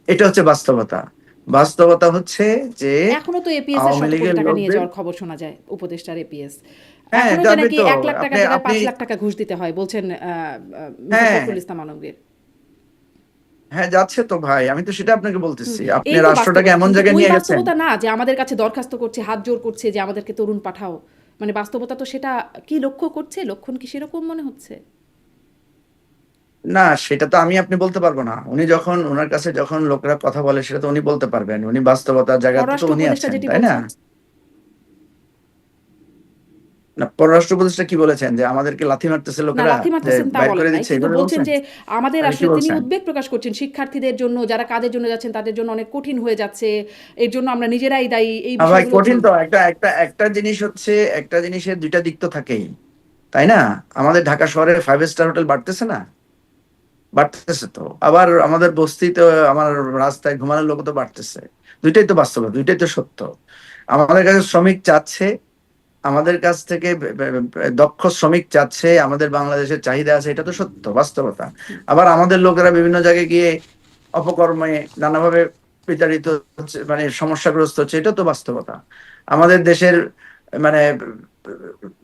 এটা হচ্ছে বাস্তবতা। বাস্তবতা হচ্ছে যে এখনো তো এপিএস এর আওয়ামী শত কোটি লীগের টাকা নিয়ে লোকদের, যাওয়ার খবর শোনা যায়, উপদেষ্টার এপিএস। হ্যাঁ এখনো যে যাবে নাকি তো। 1 লাখ আপনি টাকার জায়গায় আপনি 5 লাখ টাকা ঘুষ দিতে হয় বলছেন মিস্টার হ্যাঁ, ফখরুল ইসলাম আলমগীর। হ্যাঁ যাচ্ছে তো ভাই, আমি তো সেটা আপনাকে হুম। বলতেছি, আপনি এই তো রাষ্ট্রটাকে বাস্তবতা, এমন কিন্তু জায়গায় ওই নিয়ে গেছেন। বাস্তবতা না যে আমাদের কাছে দরখাস্ত করছে, হাত জোর করছে যে আমাদেরকে তরুণ পাঠাও। মানে বাস্তবতা তো সেটা কি লক্ষ্য করছে, লক্ষণ কি সেরকম মনে হচ্ছে? না, সেটা তো আমি আপনি বলতে পারবো না। উনি যখন ওনার কাছে যখন লোকরা কথা বলে সেটা তো উনি বলতে পারবেন, উনি বাস্তবতার জায়গাতে তো পররাষ্ট্র উনি উপদেষ্টা আছেন, যেটি তাই না? বলছেন। না, পররাষ্ট্র উপদেষ্টা কি বলেছেন যে আমাদেরকে লাথি মারতেছে না, লোকেরা, লাথি যে মারতেছেন তা বাইর করে বলেন নাই, দিচ্ছে, কিন্তু এভাবে বলছেন বলছেন? যে আমাদের তাহলে কি আসলে তিনি বলছেন? উদ্বেগ প্রকাশ করছেন শিক্ষার্থীদের জন্য, যারা কাজের জন্য যাচ্ছেন তাদের জন্য অনেক কঠিন হয়ে যাচ্ছে, এর জন্য আমরা নিজেরাই দায়ী, এই ভাই বিষয়গুলো কঠিন তো, বলছেন। একটা একটা একটা জিনিস হচ্ছে, একটা জিনিসের দুইটা দিক তো থাকেই, তাই না? আমাদের ঢাকা শহরে 5 স্টার হোটেল বাড়তেছে না? বাড়তেছে তো। আবার আমাদের বস্তিতে, আমার রাস্তায় ঘুমানোর লোক তো বাড়তেছে। দুইটাই তো বাস্তব, দুইটাই তো সত্য। আমাদের কাছে শ্রমিক চাচ্ছে, আমাদের কাছ থেকে দক্ষ শ্রমিক চাচ্ছে, আমাদের বাংলাদেশের চাহিদা আছে, এটা তো সত্য বাস্তবতা। আবার আমাদের লোকেরা বিভিন্ন জায়গায় গিয়ে অপকর্মে নানাভাবে বিতাড়িত হচ্ছে, মানে সমস্যাগ্রস্ত হচ্ছে, এটা তো বাস্তবতা। আমাদের দেশের মানে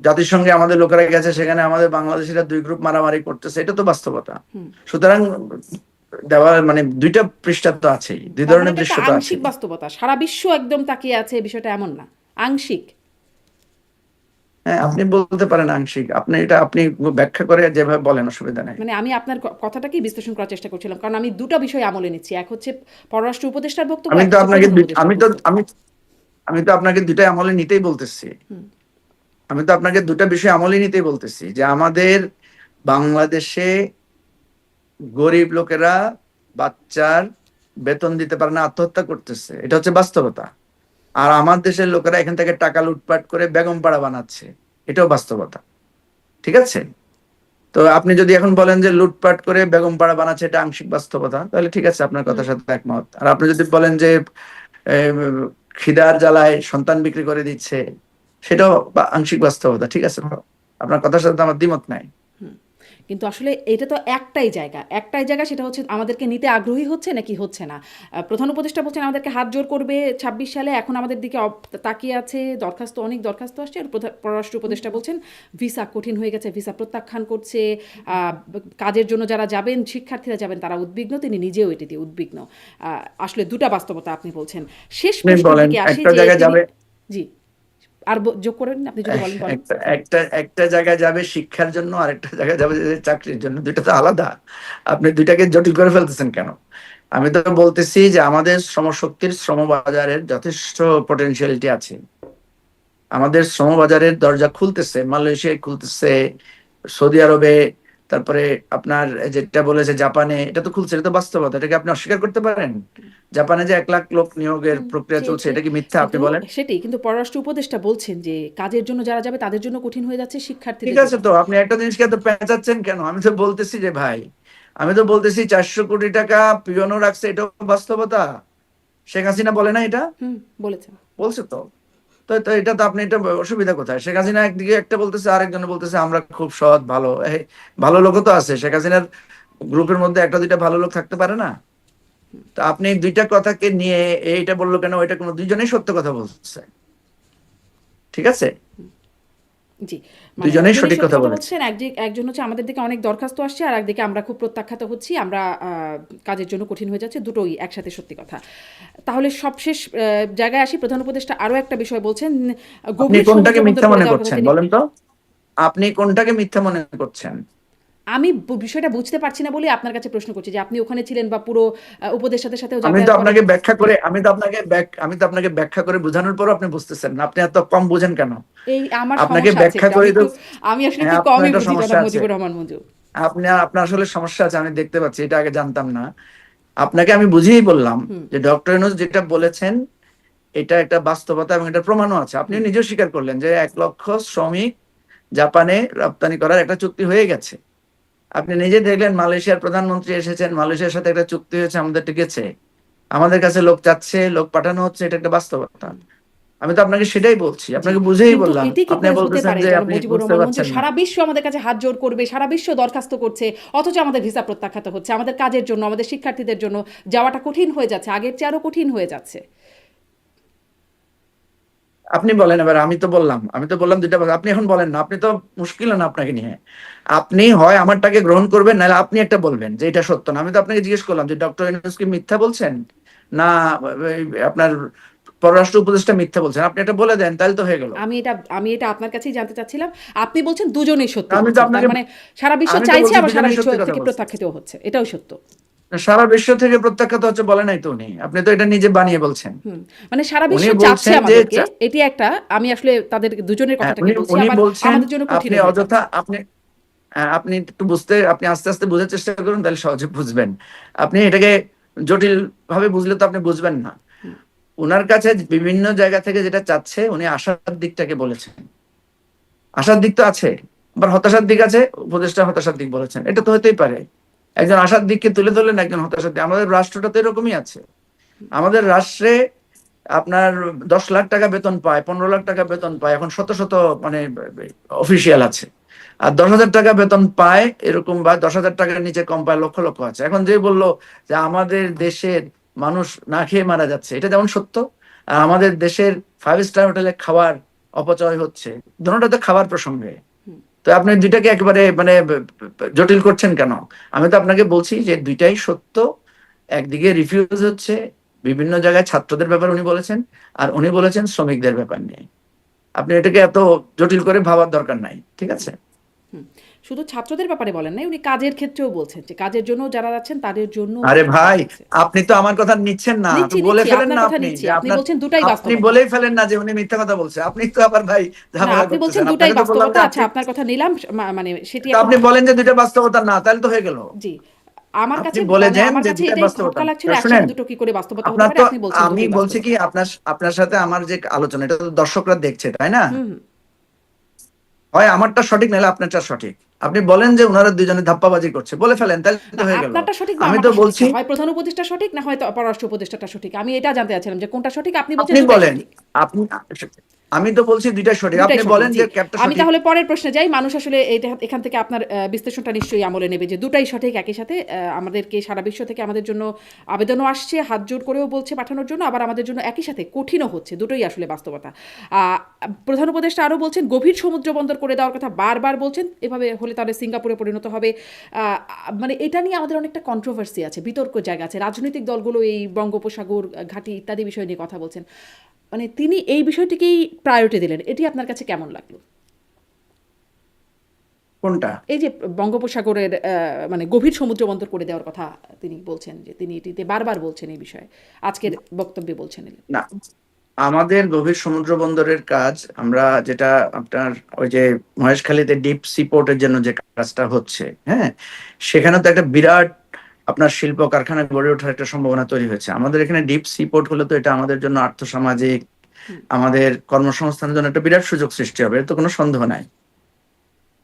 জাতিসংঘে আমাদের লোকেরা গেছে, সেখানে আমাদের বাংলাদেশিরা দুই গ্রুপ মারামারি করতেছে, এটা তো বাস্তবতা। হুম। সুতরাং দেওয়ার মানে দুইটা পৃষ্ঠা তো আছেই, দুই তার মানে ধরনের এটা দৃশ্য একটা তো আংশিক আছেই। বাস্তবতা, সারা বিশ্ব একদম তাকিয়ে আছে বিষয়টা এমন না, আংশিক। হ্যাঁ, আপনি বলতে পারেন আংশিক, আপনি এটা আপনি ব্যাখ্যা করে যেভাবে বলেন, অসুবিধা নাই। মানে আমি আপনার কথাটাকেই বিশ্লেষণ করার চেষ্টা করছিলাম, কারণ আমি দুটো বিষয় আমলে নিচ্ছি, এক হচ্ছে পররাষ্ট্র উপদেষ্টার বক্তব্য, আমি এক তো হচ্ছে আপনাকে প্রধান উপদেষ্টার আমি তো বক্তব্য। আমি তো আপনাকে দুটাই আমলে নিতেই বলতেছি। হুম। আমি তো আপনাকে দুটা বিষয় আমলে নিতেই বলতেছি, যে আমাদের বাংলাদেশে গরিব লোকেরা বাচ্চার বেতন দিতে পারে না, আত্মহত্যা করতেছে, এটা হচ্ছে বাস্তবতা। আর আমার দেশের লোকেরা এখান থেকে টাকা লুটপাট করে বেগম পাড়া বানাচ্ছে, এটাও বাস্তবতা। ঠিক আছে? তো আপনি যদি এখন বলেন যে লুটপাট করে বেগম পাড়া বানাচ্ছে, এটা আংশিক বাস্তবতা, তাহলে ঠিক আছে, আপনার হুম। কথার সাথে একমত। আর আপনি যদি বলেন যে আহ, খিদার জ্বালায় সন্তান বিক্রি করে দিচ্ছে, সেটাও আংশিক বাস্তবতা। ঠিক আছে, আপনার কথার সাথে আমার দ্বিমত নাই। হুম। কিন্তু আসলে এটা তো একটাই জায়গা, সেটা হচ্ছে আমাদেরকে নিতে আগ্রহী হচ্ছে নাকি হচ্ছে না। প্রধান উপদেষ্টা বলছেন আমাদেরকে হাত জোর করবে ২৬ সালে, এখন আমাদের দিকে তাকিয়ে আছে, অনেক দরখাস্ত আসছে। আর পররাষ্ট্র উপদেষ্টা বলছেন ভিসা কঠিন হয়ে গেছে, ভিসা প্রত্যাখ্যান করছে। কাজের জন্য যারা যাবেন, শিক্ষার্থীরা যাবেন, তারা উদ্বিগ্ন, তিনি নিজেও এটি দিয়ে উদ্বিগ্ন। আসলে দুটা বাস্তবতা আপনি বলছেন। শেষ আপনি প্রশ্নের বলেন দিকে আসি একটা যে জায়গায় তিনি, যাবে, জি, আর যোগ করেন আপনি যদি বলেন বলেন। একটা একটা একটা জায়গায় যাবে শিক্ষার জন্য, আর একটা জায়গায় যাবে যে চাকরির জন্য, দুইটা তো আলাদা। আপনি দুইটাকে জটিল করে ফেলতেছেন কেন? আমি তো বলতেছি যে আমাদের শ্রমশক্তির, শ্রমবাজারের যথেষ্ট পটেনশিয়ালিটি আছে। আমাদের শ্রমবাজারের দরজা খুলতেছে, মালয়েশিয়ায় খুলতেছে, সৌদি আরবে, তারপরে আপনার যেটা বলেছে জাপানে, এটা তো খুলছে, এটা তো বাস্তবতা। এটাকে আপনি অস্বীকার করতে পারেন? জাপানে যে 1 লাখ লোক নিয়োগের প্রক্রিয়া চলছে, চেয়েছে, এটা কি মিথ্যা? আপনি কিন্তু বলেন। সেটাই, কিন্তু পররাষ্ট্র উপদেষ্টা বলছেন যে কাজের জন্য যারা যাবে তাদের জন্য কঠিন হয়ে যাচ্ছে, ঠিক শিক্ষার্থীদের আছে, জন্য। তো আপনি একটা জিনিসকে এত পেঁচাচ্ছেন কেন? আমি তো বলতেছি যে ভাই, আমি তো বলতেছি 400 কোটি টাকা পিয়নও রাখছে, এটাও বাস্তবতা। শেখ হাসিনা বলে না এটা? হুম, বলেছেন। বলছে তো। তো তো এটা তো আপনি, এটা অসুবিধা কোথায়? শেখ হাসিনা একদিকে একটা বলতেছে, আরেকজন বলতেছে আমরা খুব সৎ ভালো। ভালো লোকও তো আছে শেখ হাসিনার গ্রুপের মধ্যে, একটা দুইটা ভালো লোক থাকতে পারে না? তো আপনি দুইটা কথাকে নিয়ে এইটা বললো কেন? ওইটা কোনো, দুইজনেই সত্য কথা বলছে। ঠিক আছে, জি, মানে দুইজনেই দুজনেই সঠিক সত্যি কথা কথা বলেছে। বলছেন। একজন হচ্ছে আমাদের দিকে অনেক দরখাস্ত আসছে, আর একদিকে আমরা খুব প্রত্যাখ্যাত হচ্ছি, আমরা কাজের জন্য কঠিন হয়ে যাচ্ছে, দুটোই একসাথে সত্যি কথা। তাহলে সবশেষ জায়গায় আসি, প্রধান উপদেষ্টা আরও একটা বিষয় বলছেন, আপনি গভীর সমুদ্র কোনটাকে বন্দর মিথ্যা করে মনে দেওয়ার কথা করছেন তিনি। বলেন তো? আপনি কোনটাকে মিথ্যা মনে করছেন? আমি বিষয়টা বুঝতে পারছি না বলে আপনার কাছে প্রশ্ন করছি, যে আপনি ওখানে ছিলেন বা পুরো উপদেষ্টাদের সাথেও আমি তো যাতায়াত করেন। আপনাকে ব্যাখ্যা করে, আমি তো আপনাকে ব্যাখ্যা করে বোঝানোর পরও আপনি বুঝতেছেন না। আপনি এত কম বোঝেন কেন? এই আমার আপনাকে সমস্যা আছে ব্যাখ্যা একটু, করে তো, আমি আসলে হ্যাঁ, একটু আপনার কমই একটা বুঝি সমস্যা জনাব আছে। মুজিবুর রহমান মঞ্জু। আপনার আসলে সমস্যা আছে, আমি দেখতে পাচ্ছি, এটা আগে জানতাম না। আপনাকে আমি বুঝিয়েই বললাম হুম। যে ডক্টর ইউনূস যেটা বলেছেন এটা একটা বাস্তবতা, এবং এটা প্রমাণও আছে। আপনি হুম। নিজেও স্বীকার করলেন যে 1 লক্ষ শ্রমিক জাপানে রপ্তানি করার একটা চুক্তি হয়ে গেছে। আপনি নিজে দেখলেন মালয়েশিয়ার প্রধানমন্ত্রী এসেছেন, মালয়েশিয়ার সাথে একটা চুক্তি হয়েছে, আমাদের টিকেছে। আমাদের কাছে লোক চাচ্ছে, লোক পাঠানো হচ্ছে, এটা একটা বাস্তবতা। আমি তো আপনাকে সেটাই বলছি, জি, আপনাকে বুঝেই কিন্তু বললাম। এটি কি আপনি করে হতে বলতেছেন পারে যে জনাব আপনি মুজিবুর বুঝতে রহমান মঞ্জু? পারছেন না। সারা বিশ্ব আমাদের কাছে হাত জোর করবে, সারা বিশ্ব দরখাস্ত করছে, অথচ আমাদের ভিসা প্রত্যাখ্যাত হচ্ছে, আমাদের কাজের জন্য, আমাদের শিক্ষার্থীদের জন্য যাওয়াটা কঠিন হয়ে যাচ্ছে, আগের চেয়ে আরো কঠিন হয়ে যাচ্ছে। আপনি বলেন এবার। আমি তো বললাম দুইটা কথা, আপনি এখন বলেন না। আপনি তো মুশকিল না আপনাকে নিয়ে। আপনি হয় আমারটাকে গ্রহণ করবেন, নাহলে আপনি একটা বলবেন যে এটা সত্য না। আমি তো আপনাকে জিজ্ঞেস করলাম যে ডক্টর ইউনূস কি মিথ্যা বলছেন, না এই আপনার পররাষ্ট্র উপদেষ্টা মিথ্যা বলছেন? আপনি এটা বলে দেন, তাহলে তো হয়ে গেল। আমি এটা আপনার কাছেই জানতে চাচ্ছিলাম। আপনি বলছেন দুজনেই সত্যি আমি তো বলছেন, তার আপনাকে, মানে সারা বিশ্ব আমি তো চাইছে, বলছি আবার সারা দুজনেই বিশ্ব সত্যি কথা থেকে বলছে। প্রত্যাখ্যাতও হচ্ছে, এটাও সত্য। সারা বিশ্ব থেকে প্রত্যাখ্যাত হচ্ছে বলে নাই তো উনি, আপনি তো এটা নিজে বানিয়ে বলছেন। হুম, মানে সারা উনি বিশ্ব চাচ্ছে বলছেন যে আমাদেরকে, এটি একটা, আমি আসলে তাদের দুজনের হ্যাঁ, কথাটাকে উনি বলছি, উনি আবার বলছেন, আমাদের জন্য আপনি কঠিনও হয়ে অযথা যাচ্ছে। আপনি আপনি একটু বুঝতে, আপনি আস্তে আস্তে বোঝার চেষ্টা করুন, তাহলে সহজে বুঝবেন। আপনি এটাকে জটিল ভাবে বুঝলে তো আপনি বুঝবেন না। হুম। উনার কাছে বিভিন্ন জায়গা থেকে যেটা চাচ্ছে, উনি আশার দিকটাকে বলেছেন। আশার দিক তো আছে, আবার হতাশার দিক আছে। উপদেষ্টা হতাশার দিক বলেছেন, এটা তো হতেই পারে। একজন আশার দিককে তুলে ধরলেন, একজন হতাশার দিক। আমাদের রাষ্ট্রটা তো এরকমই আছে। আমাদের রাষ্ট্রে আপনার 10 লাখ টাকা বেতন পায়, 15 লাখ টাকা বেতন পায়, এখন শত শত মানে অফিসিয়াল আছে। আর 10,000 টাকা বেতন পায় এরকম, বা 10,000 টাকার নিচে কম পায় লক্ষ লক্ষ আছে। এখন যে বললো যে আমাদের দেশের মানুষ না খেয়ে মারা যাচ্ছে, এটা যেমন সত্য। আর আমাদের দেশের 5 স্টার হোটেলে খাবার অপচয় হচ্ছে, দুটোটা তো খাবার প্রসঙ্গে। তো আপনি দুইটাকে একেবারে মানে জটিল করছেন কেন? আমি তো আপনাকে বলছি যে দুইটাই সত্য। একদিকে রিফিউজ হচ্ছে বিভিন্ন জায়গায়, ছাত্রদের ব্যাপারে উনি বলেছেন, আর উনি বলেছেন শ্রমিকদের ব্যাপার নিয়ে। আপনি এটাকে এত জটিল করে ভাবার দরকার নাই, ঠিক আছে? হুম। শুধু ছাত্রদের ব্যাপারে বলেন নাই, উনি কাজের ক্ষেত্রেও বলছেন যে কাজের জন্য যারা যাচ্ছেন তাদের জন্য আরে ছাড় দেওয়া ভাই, হয়েছে। আপনি তো আমার কথা নিচ্ছেন না, তো নিচ্ছি বলে নিচ্ছি, ফেলেন আপনার না কথা আপনি নিচ্ছি, যে আপনি আপনার, বলছেন দুটাই আপনি বাস্তবতা। বলেই ফেলেন না যে উনি মিথ্যা কথা বলছে। আপনি তো আবার ভাই না, ঝামেলা আপনি বলছেন করতেছেন। দুটাই আপনাকে তো বললাম বাস্তবতা। যে আচ্ছা, আপনি, আপনার কথা নিলাম, মানে সেটি তো এখন আপনি বলেন যে দুইটা বাস্তবতা না, তাহলে তো হয়ে গেল। জি। আমার আপনি কাছে বলে মানে দেন আমার যে কাছে দুইটা এটাই বাস্তবতা। খটকা লাগছিল, তা শুনেন, একসাথে দুটো কি করে বাস্তবতা হতে আপনার পারে? তো, আপনি বলছেন আমি দুটোই বলছি কি, বাস্তবতা। আপনার আপনার সাথে আমার যে আলোচনা, এটা তো দর্শকরা দেখছে, তাই না? হুম, হুম। হয় আমারটা সঠিক, নাহলে আপনারটা সঠিক। আপনি বলেন যে ওনারা দুজনে ধাপ্পাবাজি করছে, বলে ফেলেন, তাহলে না, তো হয়ে গেল। আপনারটা সঠিক বা আমি তো আমারটা সঠিক বলছি, না। হয় প্রধান উপদেষ্টা সঠিক, না হয়তো পররাষ্ট্র উপদেষ্টাটা সঠিক। আমি এটা জানতে চাচ্ছিলাম যে কোনটা সঠিক? আপনি বলছেন আপনি দুটাই বলেন, সঠিক। আপনি, আমি তো বলছি দুইটাই সঠিক, দুটাই আপনি সঠিক, বলেন জি। যে ক্যাবটা আমি সঠিক। তাহলে পরের প্রশ্নে যাই। মানুষ আসলে এটা এখান থেকে আপনার বিশ্লেষণটা নিশ্চয়ই আমলে নেবে যে দুটাই সঠিক। একই সাথে আমাদেরকে সারা বিশ্ব থেকে আমাদের জন্য আবেদনও আসছে, হাত জোড় করেও বলছে পাঠানোর জন্য, আবার আমাদের জন্য একই সাথে কঠিনও হচ্ছে। দুটোই আসলে বাস্তবতা। প্রধান উপদেষ্টা আরও বলছেন গভীর সমুদ্র বন্দর করে দেওয়ার কথা বারবার বলছেন। এভাবে হলে তাহলে সিঙ্গাপুরে পরিণত হবে। মানে এটা নিয়ে আমাদের অনেকটা কন্ট্রোভার্সি আছে, বিতর্ক জায়গা আছে। রাজনৈতিক দলগুলো এই বঙ্গোপসাগর, ঘাঁটি ইত্যাদি বিষয় নিয়ে কথা বলছেন। মানে তিনি এই বিষয়টিকেই প্রায়োরিটি দিলেন। এটি আপনার কাছে কেমন লাগলো? কোনটা? এই যে বঙ্গোপসাগরের মানে গভীর সমুদ্র বন্দর করে দেওয়ার কথা তিনি বলছেন, যে তিনি এটিতে বারবার বলছেন এই বিষয়ে। আজকের বক্তব্যে বলছেন। না, আমাদের গভীর সমুদ্র বন্দরের কাজ, আমরা যেটা আপনার ওই যে মহেশখালীতে ডিপ সি পোর্টের জন্য যে কাজটা হচ্ছে, হ্যাঁ, সেখানে তো একটা বিরাট আপনার শিল্প কারখানা গড়ে ওঠার একটা সম্ভাবনা তৈরি হয়েছে। আমাদের এখানে ডিপ সি পোর্ট হলে তো এটা আমাদের জন্য আর্থসামাজিক, হুম, আমাদের কর্মসংস্থানের জন্য একটা বিরাট সুযোগ সৃষ্টি হবে, এর তো কোনো সন্দেহ নাই।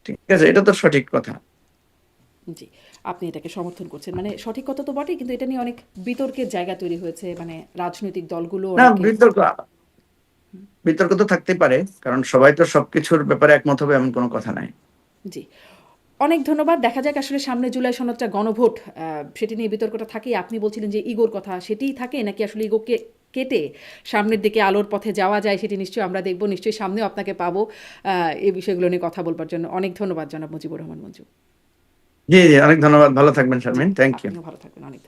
ঠিক আছে, এটা তো সঠিক কথা। জি। আপনি এটাকে সমর্থন করছেন। মানে সঠিক কথা তো বটেই, কিন্তু এটা নিয়ে অনেক বিতর্কের জায়গা তৈরি হয়েছে। মানে রাজনৈতিক দলগুলো না, অনেকে। বিতর্ক, বিতর্ক তো থাকতেই পারে, কারণ সবাই তো সবকিছুর ব্যাপারে একমত হবে এমন কোনো কথা নাই। জি। অনেক ধন্যবাদ। দেখা যাক আসলে সামনে জুলাই সনদটা গণভোট, সেটি নিয়ে বিতর্কটা থাকেই। আপনি বলছিলেন যে ইগোর কথা, সেটিই থাকে নাকি আসলে ইগোকে কেটে সামনের দিকে আলোর পথে যাওয়া যায়, সেটি নিশ্চয়ই আমরা দেখব। নিশ্চয়ই সামনেও আপনাকে পাবো এই বিষয়গুলো নিয়ে কথা বলবার জন্য। অনেক ধন্যবাদ জনাব মুজিবুর রহমান মঞ্জু। জি জি, অনেক ধন্যবাদ, ভালো থাকবেন জি, শারমিন, থ্যাংক ইউ। আপনিও ভালো থাকবেন। অনেক ধন্যবাদ।